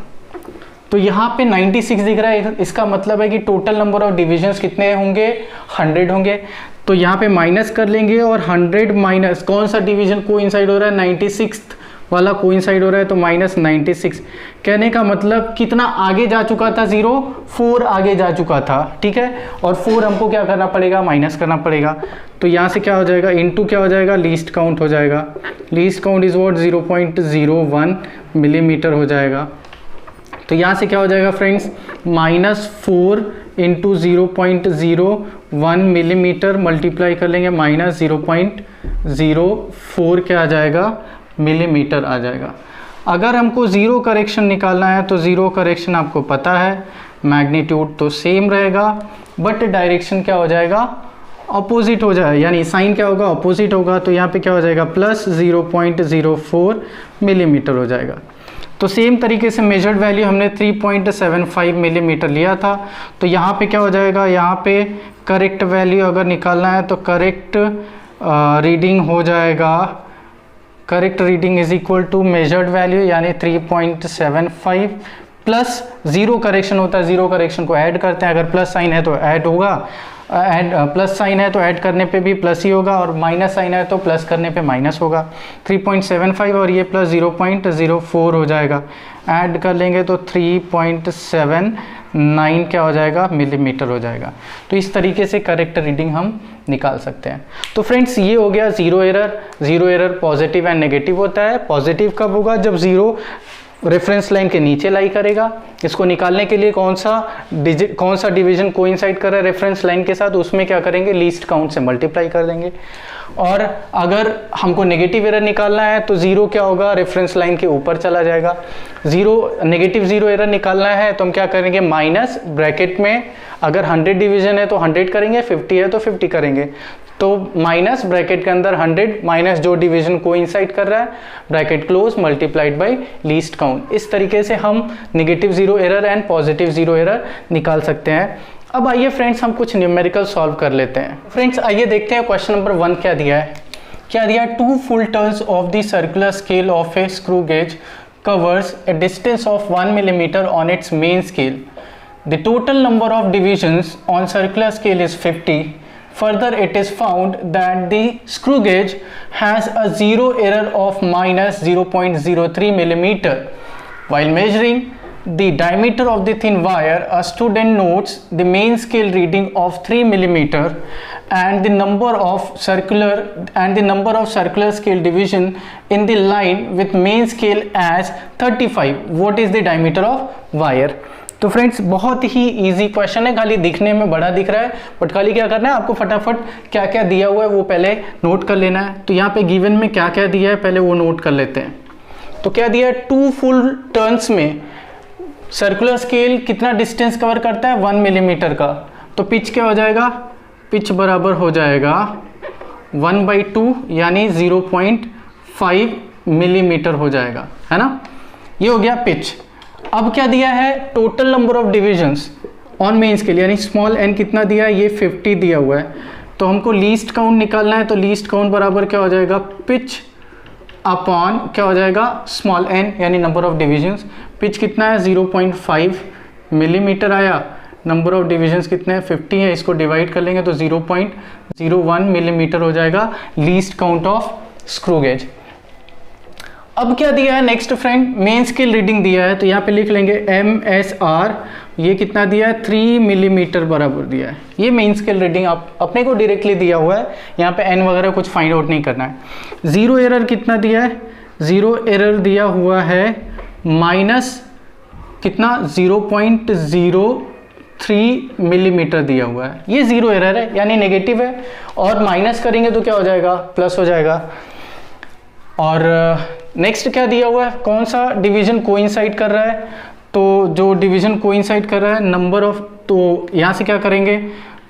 तो यहाँ पे 96 दिख रहा है, इसका मतलब है कि टोटल नंबर ऑफ डिविजन्स कितने होंगे, 100 होंगे। तो यहाँ पे माइनस कर लेंगे और 100 माइनस कौन सा डिवीजन कोइंसाइड हो रहा है, 96 वाला कोइंसाइड हो रहा है, तो माइनस 96। कहने का मतलब कितना आगे जा चुका था, 0 4 आगे जा चुका था, ठीक है, और 4 हमको क्या करना पड़ेगा, माइनस करना पड़ेगा। तो यहाँ से क्या हो जाएगा, इनटू क्या हो जाएगा, लीस्ट काउंट हो जाएगा, least count is what 0.01 millimetre हो जाएगा। तो यहाँ से क्या हो जाएगा फ्रेंड्स, -4 इंटू 0.01 मिलीमीटर मल्टीप्लाई कर लेंगे, -0.04 क्या आ जाएगा, मिलीमीटर आ जाएगा। अगर हमको ज़ीरो करेक्शन निकालना है तो ज़ीरो करेक्शन आपको पता है, मैग्नीट्यूड तो सेम रहेगा बट डायरेक्शन क्या हो जाएगा, अपोजिट हो जाएगा, यानी साइन क्या होगा, अपोजिट होगा। तो यहाँ पे क्या हो जाएगा, +0.04 मिलीमीटर हो जाएगा। तो सेम तरीके से मेजर्ड वैल्यू हमने 3.75 मिलीमीटर लिया था। तो यहाँ पे क्या हो जाएगा, यहाँ पे करेक्ट वैल्यू अगर निकालना है तो करेक्ट रीडिंग हो जाएगा, correct reading is equal to measured value यानी 3.75 प्लस जीरो करेक्शन होता है, जीरो करेक्शन को ऐड करते हैं, अगर प्लस साइन है तो ऐड होगा, प्लस साइन है तो ऐड करने पे भी प्लस ही होगा, और माइनस साइन है तो प्लस करने पे माइनस होगा। 3.75 और ये प्लस 0.04 हो जाएगा, ऐड कर लेंगे तो 3.79 क्या हो जाएगा, मिलीमीटर हो जाएगा। तो इस तरीके से करेक्ट रीडिंग हम निकाल सकते हैं। तो फ्रेंड्स ये हो गया zero error. Zero error positive and negative होता है। पॉजिटिव कब होगा, जब ज़ीरो रेफरेंस लाइन के नीचे लाई करेगा। इसको निकालने के लिए कौन सा डिवीजन कोइंसाइड कर रहा है रेफरेंस लाइन के साथ, उसमें क्या करेंगे, लीस्ट काउंट से मल्टीप्लाई कर देंगे। और अगर हमको नेगेटिव एरर निकालना है तो ज़ीरो क्या होगा, रेफरेंस लाइन के ऊपर चला जाएगा। नेगेटिव ज़ीरो एरर निकालना है तो हम क्या करेंगे, माइनस ब्रैकेट में अगर 100 डिवीजन है तो 100 करेंगे, 50 है तो 50 करेंगे। तो माइनस ब्रैकेट के अंदर 100 माइनस जो डिवीजन कोइंसाइड कर रहा है, bracket close, multiplied by least count. इस तरीके से हम negative zero error and positive zero error निकाल सकते हैं। अब आइए फ्रेंड्स हम कुछ न्यूमेरिकल सॉल्व कर लेते हैं। फ्रेंड्स आइए देखते हैं क्वेश्चन नंबर 1 क्या दिया है। क्या दिया है, 2 full turns of the circular scale of a screw gauge covers a distance of 1 millimeter on its main scale. The total number of divisions on circular scale is 50. Further, it is found that the screw gauge has a zero error of minus 0.03 millimeter. While measuring the diameter of the thin wire, a student notes the main scale reading of 3 millimeter and the number of circular scale division in the line with main scale as 35. What is the diameter of wire? तो friends बहुत ही easy question है, खाली दिखने में बड़ा दिख रहा है, बट खाली क्या करना है आपको, फटाफट क्या क्या दिया हुआ है वो पहले नोट कर लेना है। तो यहाँ पे गिवन में क्या क्या दिया है पहले वो नोट कर लेते हैं। तो क्या दिया है, 2 full turns में सर्कुलर स्केल कितना डिस्टेंस कवर करता है, 1 मिलीमीटर का। तो पिच क्या हो जाएगा, पिच बराबर हो जाएगा 1/2 यानी 0.5 मिलीमीटर हो जाएगा, है ना। ये हो गया पिच। अब क्या दिया है, total number of divisions on main scale यानी स्मॉल एन कितना दिया है, ये 50 दिया हुआ है। तो हमको लीस्ट काउंट निकालना है, तो लीस्ट काउंट बराबर क्या हो जाएगा, पिच अपॉन क्या हो जाएगा, स्मॉल एन यानी नंबर ऑफ डिविजन्स। पिच कितना है, 0.5 मिलीमीटर आया, नंबर ऑफ डिविजन्स कितने हैं, 50 है, इसको डिवाइड कर लेंगे तो 0.01 मिलीमीटर हो जाएगा least count of screw gauge. अब क्या दिया है next friend, main scale reading दिया है, तो यहाँ पे लिख लेंगे MSR, ये कितना दिया है, 3 मिलीमीटर बराबर दिया है। ये मेन स्केल रीडिंग आप अपने को डायरेक्टली दिया हुआ है, यहाँ पे n वगैरह कुछ फाइंड आउट नहीं करना है। ज़ीरो एरर कितना दिया है, ज़ीरो एरर दिया हुआ है माइनस कितना, 0.03 मिलीमीटर दिया हुआ है। ये ज़ीरो एरर है यानी नेगेटिव है, और माइनस करेंगे तो क्या हो जाएगा, प्लस हो जाएगा। और नेक्स्ट क्या दिया हुआ है, कौन सा डिवीजन कोइंसाइड कर रहा है, तो जो डिवीजन कोइंसाइड कर रहा है नंबर ऑफ, तो यहाँ से क्या करेंगे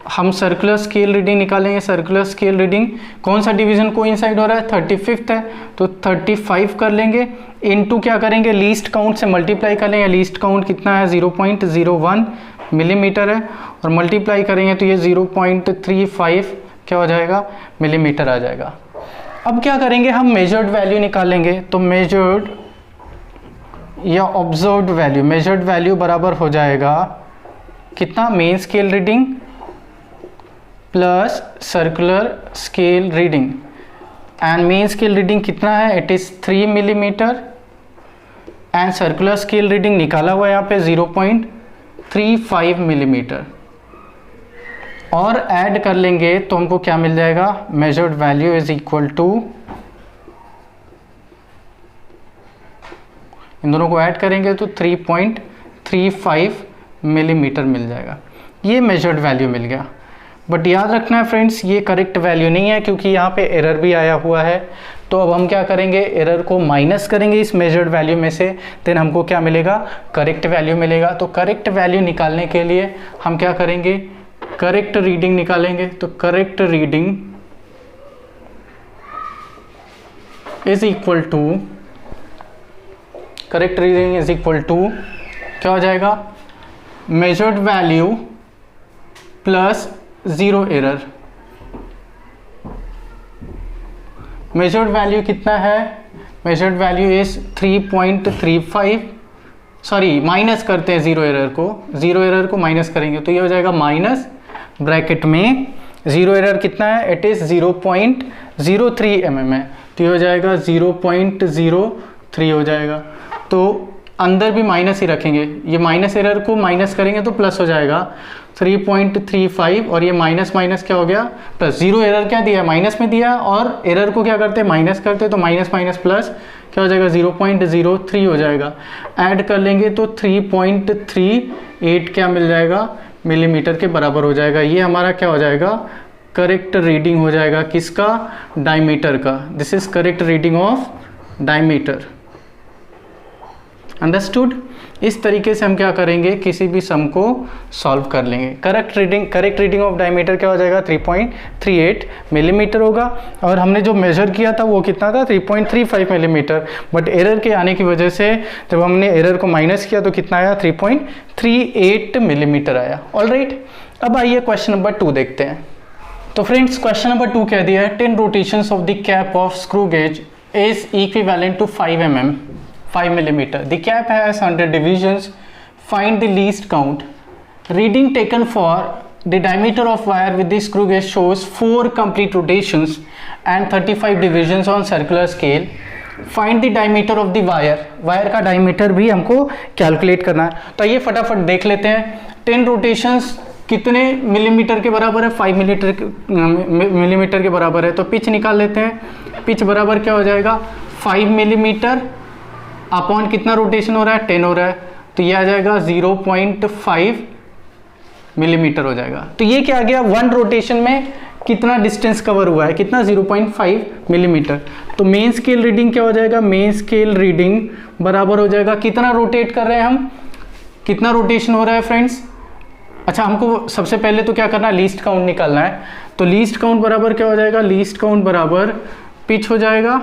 हम, सर्कुलर स्केल रीडिंग निकालेंगे। सर्कुलर स्केल रीडिंग कौन सा डिवीजन कोइंसाइड हो रहा है, 35 है, तो 35 कर लेंगे, इनटू क्या करेंगे, लीस्ट काउंट से मल्टीप्लाई कर लेंगे। लीस्ट काउंट कितना है, 0.01 मिलीमीटर है, और मल्टीप्लाई करेंगे तो ये 0.35 क्या हो जाएगा, मिलीमीटर आ जाएगा। अब क्या करेंगे हम, मेजर्ड वैल्यू निकालेंगे। तो मेजर्ड या ऑब्जर्व्ड वैल्यू, मेजर्ड वैल्यू बराबर हो जाएगा कितना, main scale reading plus circular scale reading, and main scale reading कितना है, it is 3 millimetre, and circular scale reading निकाला हुआ है यहाँ पे 0.35 मिलीमीटर, और ऐड कर लेंगे तो हमको क्या मिल जाएगा, measured value is equal to, इन दोनों को ऐड करेंगे तो 3.35 मिलीमीटर मिल जाएगा। ये मेजर्ड वैल्यू मिल गया। बट याद रखना है फ्रेंड्स, ये करेक्ट वैल्यू नहीं है क्योंकि यहाँ पे एरर भी आया हुआ है। तो अब हम क्या करेंगे, एरर को माइनस करेंगे इस मेजर्ड वैल्यू में से, देन हमको क्या मिलेगा, करेक्ट वैल्यू मिलेगा। तो करेक्ट वैल्यू निकालने के लिए हम क्या करेंगे, करेक्ट रीडिंग निकालेंगे। तो correct reading is equal to correct reading is equal to क्या हो जाएगा, measured value plus 0 error. Measured value कितना है, measured value is 3.35, sorry minus करते हैं 0 एरर को, 0 एरर को माइनस करेंगे तो ये हो जाएगा माइनस ब्रैकेट में 0 एरर कितना है, इट इज़ 0.03 mm है, तो ये हो जाएगा 0.03 हो जाएगा। तो अंदर भी माइनस ही रखेंगे, ये माइनस एरर को माइनस करेंगे तो प्लस हो जाएगा 3.35 और ये माइनस माइनस क्या हो गया प्लस। 0 एरर क्या दिया, माइनस में दिया, और एरर को क्या करते हैं माइनस करते हैं, तो माइनस माइनस प्लस क्या हो जाएगा 0.03 हो जाएगा। ऐड कर लेंगे तो 3.38 क्या मिल जाएगा, मिलीमीटर के बराबर हो जाएगा। ये हमारा क्या हो जाएगा, करेक्ट रीडिंग हो जाएगा किसका, डायमीटर का। This is correct reading of diameter. Understood. इस तरीके से हम क्या करेंगे, किसी भी सम को सॉल्व कर लेंगे। करेक्ट रीडिंग ऑफ डायमीटर क्या हो जाएगा, 3.38 मिलीमीटर होगा, और हमने जो मेजर किया था वो कितना था, 3.35 मिलीमीटर, बट एरर के आने की वजह से जब हमने एरर को माइनस किया तो कितना आया, 3.38 मिलीमीटर आया। ऑलराइट, अब आइए क्वेश्चन नंबर 2 देखते हैं। तो फ्रेंड्स क्वेश्चन नंबर 2 कह दिया है 10 rotations of the cap of screw gauge is equivalent to 5 millimeter. The cap has 100 divisions. Find the least count. Reading taken for the diameter of wire with the screw gauge shows 4 complete rotations and 35 divisions on circular scale. Find the diameter of the wire. Wire का diameter भी हमको calculate करना है। तो ये फटाफट देख लेते हैं। 10 रोटेशंस कितने मिलीमीटर के बराबर है, 5 मिलीमीटर के बराबर है। तो पिच निकाल लेते हैं। पिच बराबर क्या हो जाएगा, 5 मिलीमीटर अपॉन कितना रोटेशन हो रहा है, 10 हो रहा है, तो ये आ जाएगा 0.5 मिलीमीटर हो जाएगा। तो ये क्या आ गया, 1 रोटेशन में कितना डिस्टेंस कवर हुआ है, कितना 0.5 मिलीमीटर। तो मेन स्केल रीडिंग क्या हो जाएगा, मेन स्केल रीडिंग बराबर हो जाएगा, कितना रोटेट कर रहे हैं हम, कितना रोटेशन हो रहा है फ्रेंड्स। अच्छा, हमको सबसे पहले तो क्या करना है, लीस्ट काउंट निकालना है। तो लीस्ट काउंट बराबर क्या हो जाएगा, लीस्ट काउंट बराबर पिच हो जाएगा,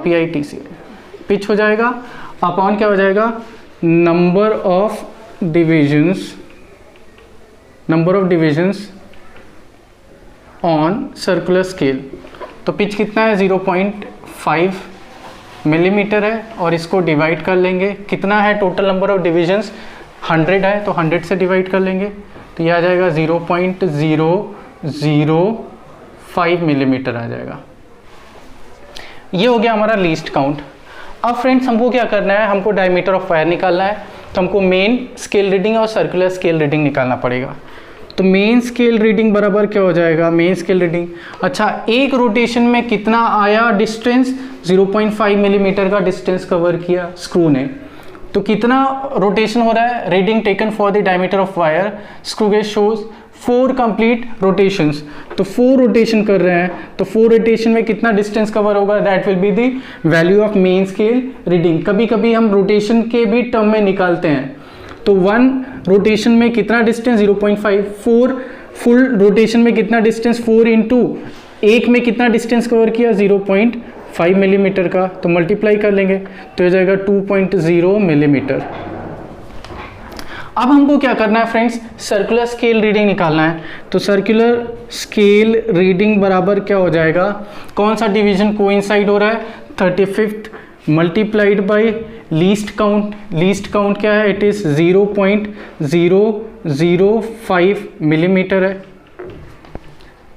PITC पिच हो जाएगा, अपॉन क्या हो जाएगा, number of divisions on circular scale. तो पिच कितना है, 0.5 मिलीमीटर है, और इसको डिवाइड कर लेंगे, कितना है टोटल नंबर ऑफ डिविजन्स, 100 है, तो 100 से डिवाइड कर लेंगे, तो यह आ जाएगा 0.005 मिलीमीटर आ जाएगा। ये हो गया हमारा लीस्ट काउंट। अब फ्रेंड्स हमको क्या करना है, हमको डायमीटर ऑफ वायर निकालना है, तो हमको मेन स्केल रीडिंग और सर्कुलर स्केल रीडिंग निकालना पड़ेगा। तो मेन स्केल रीडिंग बराबर क्या हो जाएगा, मेन स्केल रीडिंग, अच्छा एक रोटेशन में कितना आया डिस्टेंस, 0.5 मिलीमीटर का डिस्टेंस कवर किया स्क्रू ने। तो कितना रोटेशन हो रहा है, reading taken for the diameter of wire screw gauge shows 4 complete rotations. तो 4 रोटेशन कर रहे हैं, तो 4 रोटेशन में कितना डिस्टेंस कवर होगा, that will be the value of main scale reading. कभी कभी हम रोटेशन के भी टर्म में निकालते हैं। तो 1 रोटेशन में कितना डिस्टेंस, 0.5, 4 फुल रोटेशन में कितना डिस्टेंस, 4 इंटू 1 में कितना डिस्टेंस कवर किया, 0.5 मिलीमीटर का, तो मल्टीप्लाई कर लेंगे तो हो जाएगा 2.0 मिलीमीटर। अब हमको क्या करना है फ्रेंड्स, सर्कुलर स्केल रीडिंग निकालना है। तो सर्कुलर स्केल रीडिंग बराबर क्या हो जाएगा, कौन सा डिवीजन कोइंसाइड हो रहा है, 35th multiplied by least count. Least count क्या है, इट इज 0.005 मिलीमीटर है।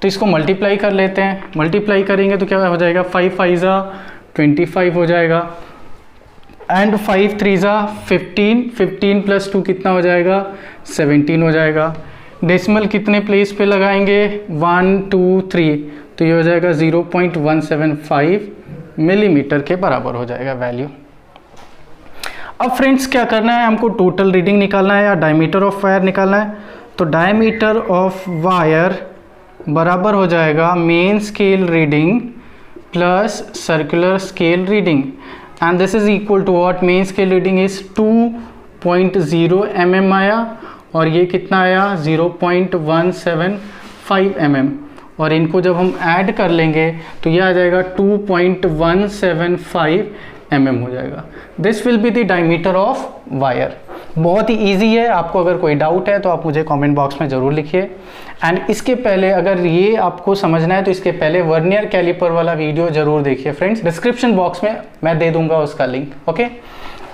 तो इसको मल्टीप्लाई कर लेते हैं, मल्टीप्लाई करेंगे तो क्या हो जाएगा, 5 5 25 हो जाएगा, एंड 5 3 15, 15 प्लस 2 कितना हो जाएगा, 17 हो जाएगा। डेसिमल कितने प्लेस पे लगाएंगे, 1 2 3, तो ये हो जाएगा 0.175 मिलीमीटर के बराबर हो जाएगा वैल्यू। अब फ्रेंड्स क्या करना है, हमको टोटल रीडिंग निकालना है या डायमीटर ऑफ वायर निकालना है। तो डायमीटर ऑफ वायर बराबर हो जाएगा main scale reading plus circular scale reading, and this is equal to what, main scale reading is 2.0 mm आया, और ये कितना आया, 0.175 mm, और इनको जब हम ऐड कर लेंगे तो ये आ जाएगा 2.175 mm हो जाएगा। This will be the diameter of wire. बहुत ही ईजी है, आपको अगर कोई डाउट है तो आप मुझे कमेंट बॉक्स में ज़रूर लिखिए। एंड इसके पहले अगर ये आपको समझना है तो इसके पहले वर्नियर कैलिपर वाला वीडियो ज़रूर देखिए फ्रेंड्स, डिस्क्रिप्शन बॉक्स में मैं दे दूंगा उसका लिंक। ओके,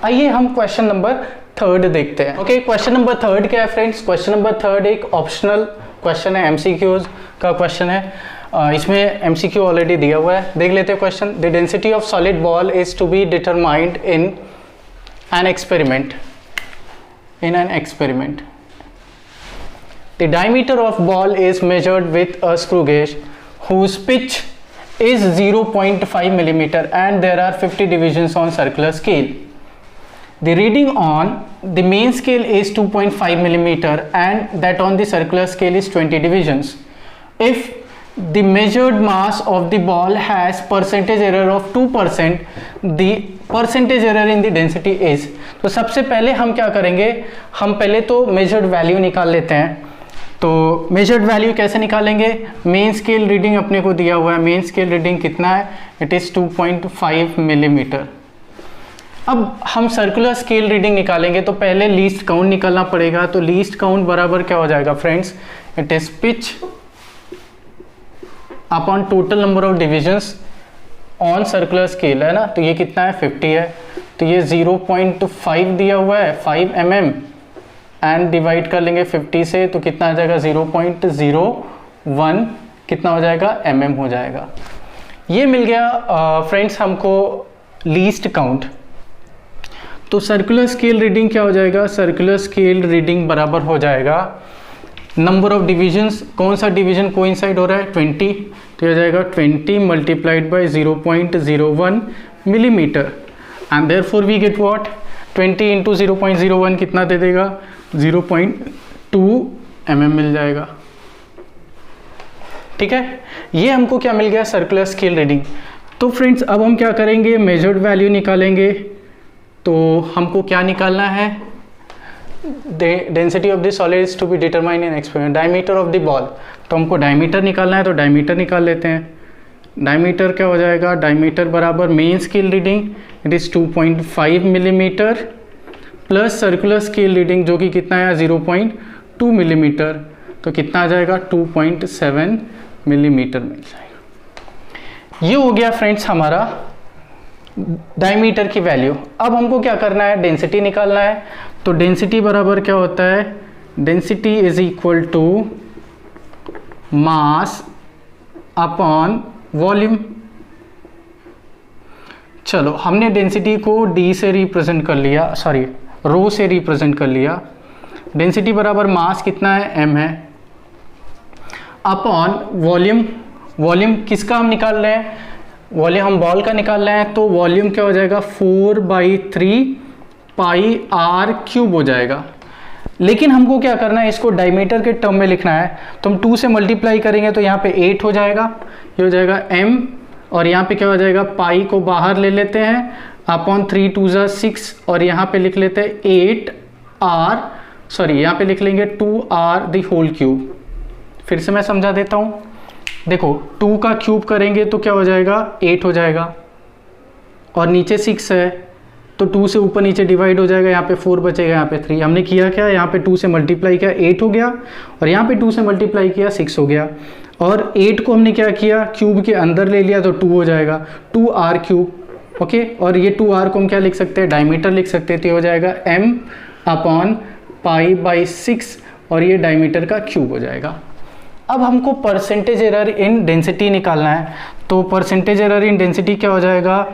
आइए हम क्वेश्चन नंबर 3 देखते हैं। ओके, क्वेश्चन नंबर 3 क्या है फ्रेंड्स? क्वेश्चन नंबर 3 एक ऑप्शनल क्वेश्चन है, MCQs का क्वेश्चन है। इसमें MCQ ऑलरेडी दिया हुआ है, देख लेते हैं question. The density of solid ball is to be determined in an experiment. In an experiment, the diameter of ball is measured with a screw gauge whose pitch is 0.5 millimeter and there are 50 divisions on circular scale. The reading on the main scale is 2.5 millimeter and that on the circular scale is 20 divisions. If the measured mass of the ball has percentage error of 2%, the percentage error in the density is। तो सबसे पहले हम क्या करेंगे, हम पहले तो measured value निकाल लेते हैं। तो मेजर्ड वैल्यू कैसे निकालेंगे? मेन स्केल रीडिंग अपने को दिया हुआ है, मेन स्केल रीडिंग कितना है? It is 2.5 millimetre. अब हम सर्कुलर स्केल रीडिंग निकालेंगे तो पहले लीस्ट काउंट निकालना पड़ेगा। तो लीस्ट काउंट बराबर क्या हो जाएगा friends? It is pitch upon total number of divisions on circular scale, है ना। तो ये कितना है? 50 है। तो ये 0.5 दिया हुआ है, 5 mm, एंड डिवाइड कर लेंगे 50 से, तो कितना आ जाएगा? 0.01 कितना हो जाएगा? mm हो जाएगा। ये मिल गया फ्रेंड्स हमको लीस्ट काउंट। तो सर्कुलर स्केल रीडिंग क्या हो जाएगा? सर्कुलर स्केल रीडिंग बराबर हो जाएगा नंबर ऑफ डिविजन्स। कौन सा डिवीजन कोइंसाइड हो रहा है? 20। तो हो जाएगा 20 multiplied by 0.01 millimetre and therefore we get what? 20 into 0.01 कितना दे देगा? 0.2 mm मिल जाएगा। ठीक है, ये हमको क्या मिल गया? Circular scale reading. तो फ्रेंड्स अब हम क्या करेंगे? मेजर्ड वैल्यू निकालेंगे। तो हमको क्या निकालना है? Density of the solid is to be determined in experiment. Diameter of the ball, तो हमको डायमीटर निकालना है, तो डायमीटर निकाल लेते हैं। डायमीटर क्या हो जाएगा? डायमीटर बराबर main scale reading it is 2.5 millimetre plus circular scale reading जो कि कितना है? 0.2 मिलीमीटर। तो कितना आ जाएगा? 2.7 मिलीमीटर मिल जाएगा। ये हो गया फ्रेंड्स हमारा डायमीटर की वैल्यू। अब हमको क्या करना है? डेंसिटी निकालना है। तो डेंसिटी बराबर क्या होता है? Density is equal to mass upon volume. चलो हमने डेंसिटी को D से रिप्रेजेंट कर लिया, सॉरी रो से रिप्रेजेंट कर लिया। डेंसिटी बराबर मास कितना है? m है, अपॉन वॉल्यूम। वॉल्यूम किसका हम निकाल रहे हैं? वॉल्यूम हम बॉल का निकाल रहे हैं। तो वॉल्यूम क्या हो जाएगा? 4/3 पाई r क्यूब हो जाएगा। लेकिन हमको क्या करना है? इसको डायमीटर के टर्म में लिखना है। तो हम 2 से मल्टीप्लाई करेंगे तो यहाँ पे 8 हो जाएगा, ये हो जाएगा m, और यहाँ पे क्या हो जाएगा? पाई को बाहर ले लेते हैं, अपॉन 3 2 6, और यहाँ पे लिख लेते हैं 8r, सॉरी यहाँ पे लिख लेंगे 2r द होल क्यूब। फिर से मैं समझा देता हूँ। देखो 2 का क्यूब करेंगे तो क्या हो जाएगा? 8 हो जाएगा, और नीचे 6 है तो 2 से ऊपर नीचे डिवाइड हो जाएगा, यहाँ पे 4 बचेगा, यहाँ पे 3। हमने किया क्या? यहाँ पे 2 से मल्टीप्लाई किया 8 हो गया, और यहाँ पे 2 से मल्टीप्लाई किया 6 हो गया, और 8 को हमने क्या किया? क्यूब के अंदर ले लिया तो 2 हो जाएगा, 2r क्यूब। ओके, और ये 2r को हम क्या लिख सकते हैं? डायमीटर लिख सकते हैं। तो ये हो जाएगा m अपॉन π/6, और ये डायमीटर का क्यूब हो जाएगा। अब हमको परसेंटेज एरर इन डेंसिटी निकालना है। तो परसेंटेज एरर इन डेंसिटी क्या हो जाएगा?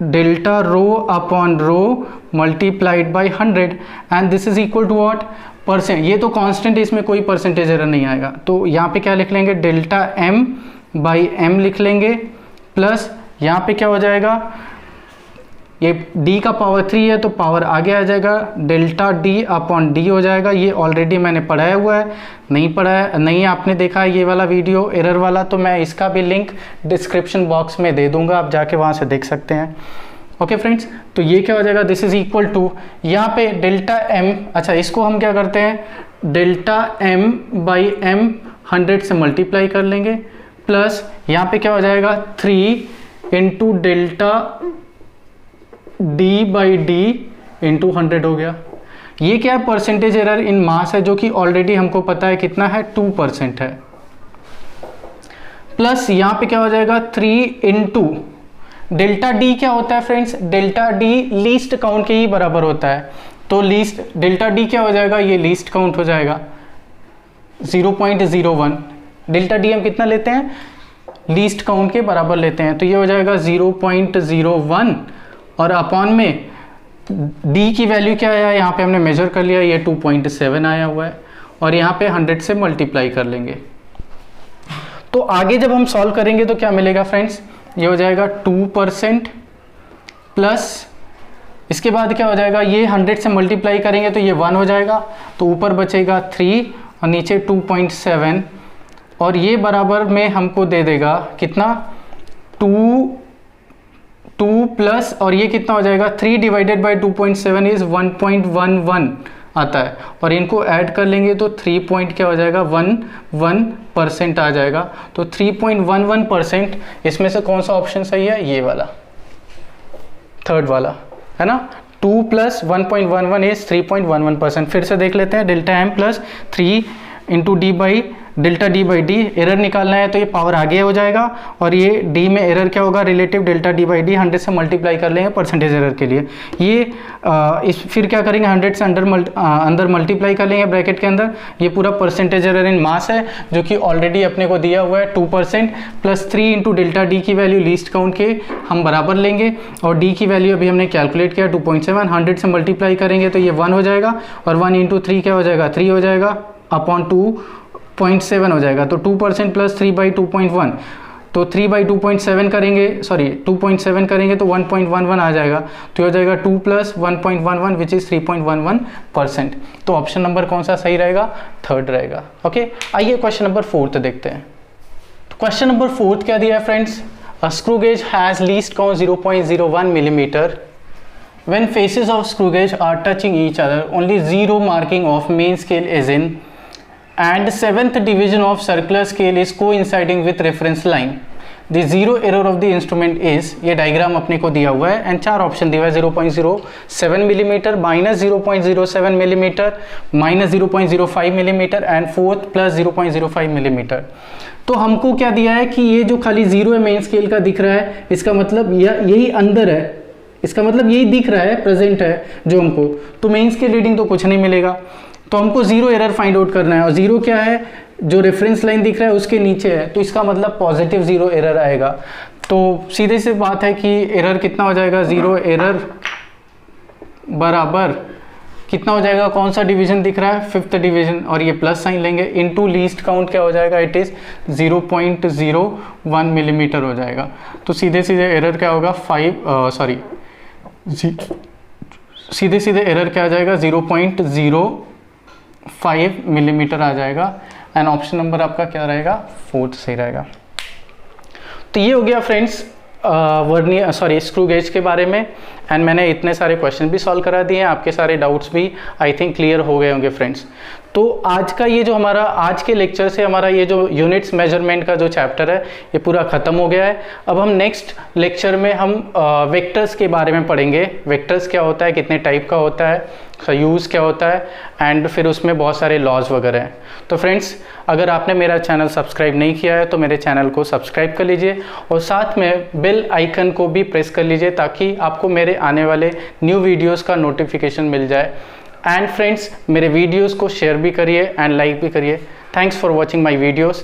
Delta rho upon rho multiplied by 100 and this is equal to what? Percent. ये तो कांस्टेंट है, इसमें कोई परसेंटेज एरर नहीं आएगा। तो यहाँ पे क्या लिख लेंगे? डेल्टा m बाई m लिख लेंगे, प्लस यहाँ पे क्या हो जाएगा? ये d का पावर 3 है तो पावर आगे आ जाएगा, डेल्टा d अपॉन d हो जाएगा। ये ऑलरेडी मैंने पढ़ाया हुआ है, नहीं पढ़ाया नहीं आपने देखा है ये वाला वीडियो एरर वाला, तो मैं इसका भी लिंक डिस्क्रिप्शन बॉक्स में दे दूंगा, आप जाके वहाँ से देख सकते हैं। ओके फ्रेंड्स, तो ये क्या हो जाएगा? दिस इज इक्वल टू, यहाँ पे डेल्टा m, अच्छा इसको हम क्या करते हैं? डेल्टा m बाई m 100 से मल्टीप्लाई कर लेंगे, प्लस यहाँ पे क्या हो जाएगा? 3 into delta d by D into 100 हो गया। ये क्या है, परसेंटेज एरर इन मास है, जो कि ऑलरेडी हमको पता है कितना है, 2% है। प्लस यहाँ पे क्या हो जाएगा 3 इंटू डेल्टा डी। क्या होता है friends, delta D least count के ही बराबर होता है। तो लीस्ट डेल्टा डी क्या हो जाएगा, ये लीस्ट काउंट हो जाएगा 0.01। डेल्टा डी हम कितना लेते हैं, लीस्ट काउंट के बराबर लेते हैं, तो ये हो जाएगा 0.01 और अपॉन में डी की वैल्यू क्या आया, यहाँ पे हमने मेजर कर लिया, ये 2.7 आया हुआ है और यहाँ पे 100 से मल्टीप्लाई कर लेंगे। तो आगे जब हम सॉल्व करेंगे तो क्या मिलेगा फ्रेंड्स, ये हो जाएगा 2% प्लस इसके बाद क्या हो जाएगा, ये 100 से मल्टीप्लाई करेंगे तो ये 1 हो जाएगा, तो ऊपर बचेगा 3 और नीचे 2.7 और ये बराबर में हमको दे देगा कितना 2 प्लस और ये कितना हो जाएगा 3 डिवाइडेड बाई 2.7 इज 1.11 आता है और इनको ऐड कर लेंगे तो 3 पॉइंट क्या हो जाएगा 11% आ जाएगा। तो 3.11%, इसमें से कौन सा ऑप्शन सही है, ये वाला, थर्ड वाला है ना। 2 प्लस 1.11 इज 3.11%। फिर से देख लेते हैं, delta m plus 3 into d by delta d by d. Error निकालना है तो ये पावर आगे हो जाएगा और ये डी में एरर क्या होगा, relative delta d by D 100 से मल्टीप्लाई कर लेंगे परसेंटेज एरर के लिए। ये फिर क्या करेंगे 100 से अंदर मल्टीप्लाई कर लेंगे ब्रैकेट के अंदर। ये पूरा परसेंटेज एरर इन मास है जो कि ऑलरेडी अपने को दिया हुआ है 2% प्लस 3 इंटू डेल्टा डी की वैल्यू लीस्ट काउंट के हम बराबर लेंगे और डी की वैल्यू अभी हमने कैलकुलेट किया 2.7। 100 से मल्टीप्लाई करेंगे तो ये 1 हो जाएगा और 1 इंटू 3 क्या हो जाएगा 3 हो जाएगा अपॉन 2.7 हो जाएगा। तो 2% प्लस 3 बाई 2.1, तो 3 बाई 2.7 करेंगे, सॉरी 2.7 करेंगे तो 1.11 आ जाएगा। तो हो जाएगा 2 प्लस 1.11 विच इज़ 3.11%। तो ऑप्शन नंबर कौन सा सही रहेगा, थर्ड रहेगा। ओके, आइए क्वेश्चन नंबर 4 देखते हैं। तो क्वेश्चन नंबर 4 क्या दिया है friends, a screw gauge has least count 0.01 millimetre. When faces of screw gauge are touching each other, only 0 marking of main scale is in and 7th division of circular scale is coinciding with reference line. The zero error of the instrument is, ये diagram अपने को दिया हुआ है and 4 option दिया हुआ है, 0.07 millimetre, minus 0.07 millimetre, minus 0.05 millimetre and 4th plus 0.05 millimetre. तो हमको क्या दिया है कि ये जो खाली जीरो है मेन स्केल का दिख रहा है, इसका मतलब यही अंदर है, इसका मतलब यही दिख रहा है, प्रेजेंट है जो हमको, तो मेंस की रीडिंग तो कुछ नहीं मिलेगा। तो हमको जीरो एरर फाइंड आउट करना है और जीरो क्या है, जो रेफरेंस लाइन दिख रहा है उसके नीचे है, तो इसका मतलब पॉजिटिव जीरो एरर आएगा। तो सीधे से बात है कि एरर कितना हो जाएगा, जीरो एरर बराबर कितना हो जाएगा, कौन सा डिवीजन दिख रहा है, 5th डिवीजन, और ये प्लस साइन लेंगे इनटू लीस्ट काउंट क्या हो जाएगा, इट इज़ 0.01 मिलीमीटर हो जाएगा। तो सीधे सीधे एरर क्या होगा सीधे सीधे एरर क्या आ जाएगा 0.05 मिलीमीटर आ जाएगा एंड ऑप्शन नंबर आपका क्या रहेगा, 4th सही रहेगा। तो ये हो गया फ्रेंड्स स्क्रू गेज के बारे में एंड मैंने इतने सारे क्वेश्चन भी सॉल्व करा दिए हैं, आपके सारे डाउट्स भी आई थिंक क्लियर हो गए होंगे फ्रेंड्स। तो आज का ये जो हमारा आज के लेक्चर से हमारा ये जो यूनिट्स मेजरमेंट का जो चैप्टर है ये पूरा ख़त्म हो गया है। अब हम नेक्स्ट लेक्चर में हम वेक्टर्स के बारे में पढ़ेंगे, वेक्टर्स क्या होता है, कितने टाइप का होता है, यूज़ क्या होता है एंड फिर उसमें बहुत सारे लॉज वगैरह हैं। तो फ्रेंड्स अगर आपने मेरा चैनल सब्सक्राइब नहीं किया है तो मेरे चैनल को सब्सक्राइब कर लीजिए और साथ में बेल आइकन को भी प्रेस कर लीजिए ताकि आपको मेरे आने वाले न्यू वीडियोस का नोटिफिकेशन मिल जाए। एंड फ्रेंड्स मेरे वीडियोस को शेयर भी करिए एंड लाइक भी करिए। Thanks for watching my videos.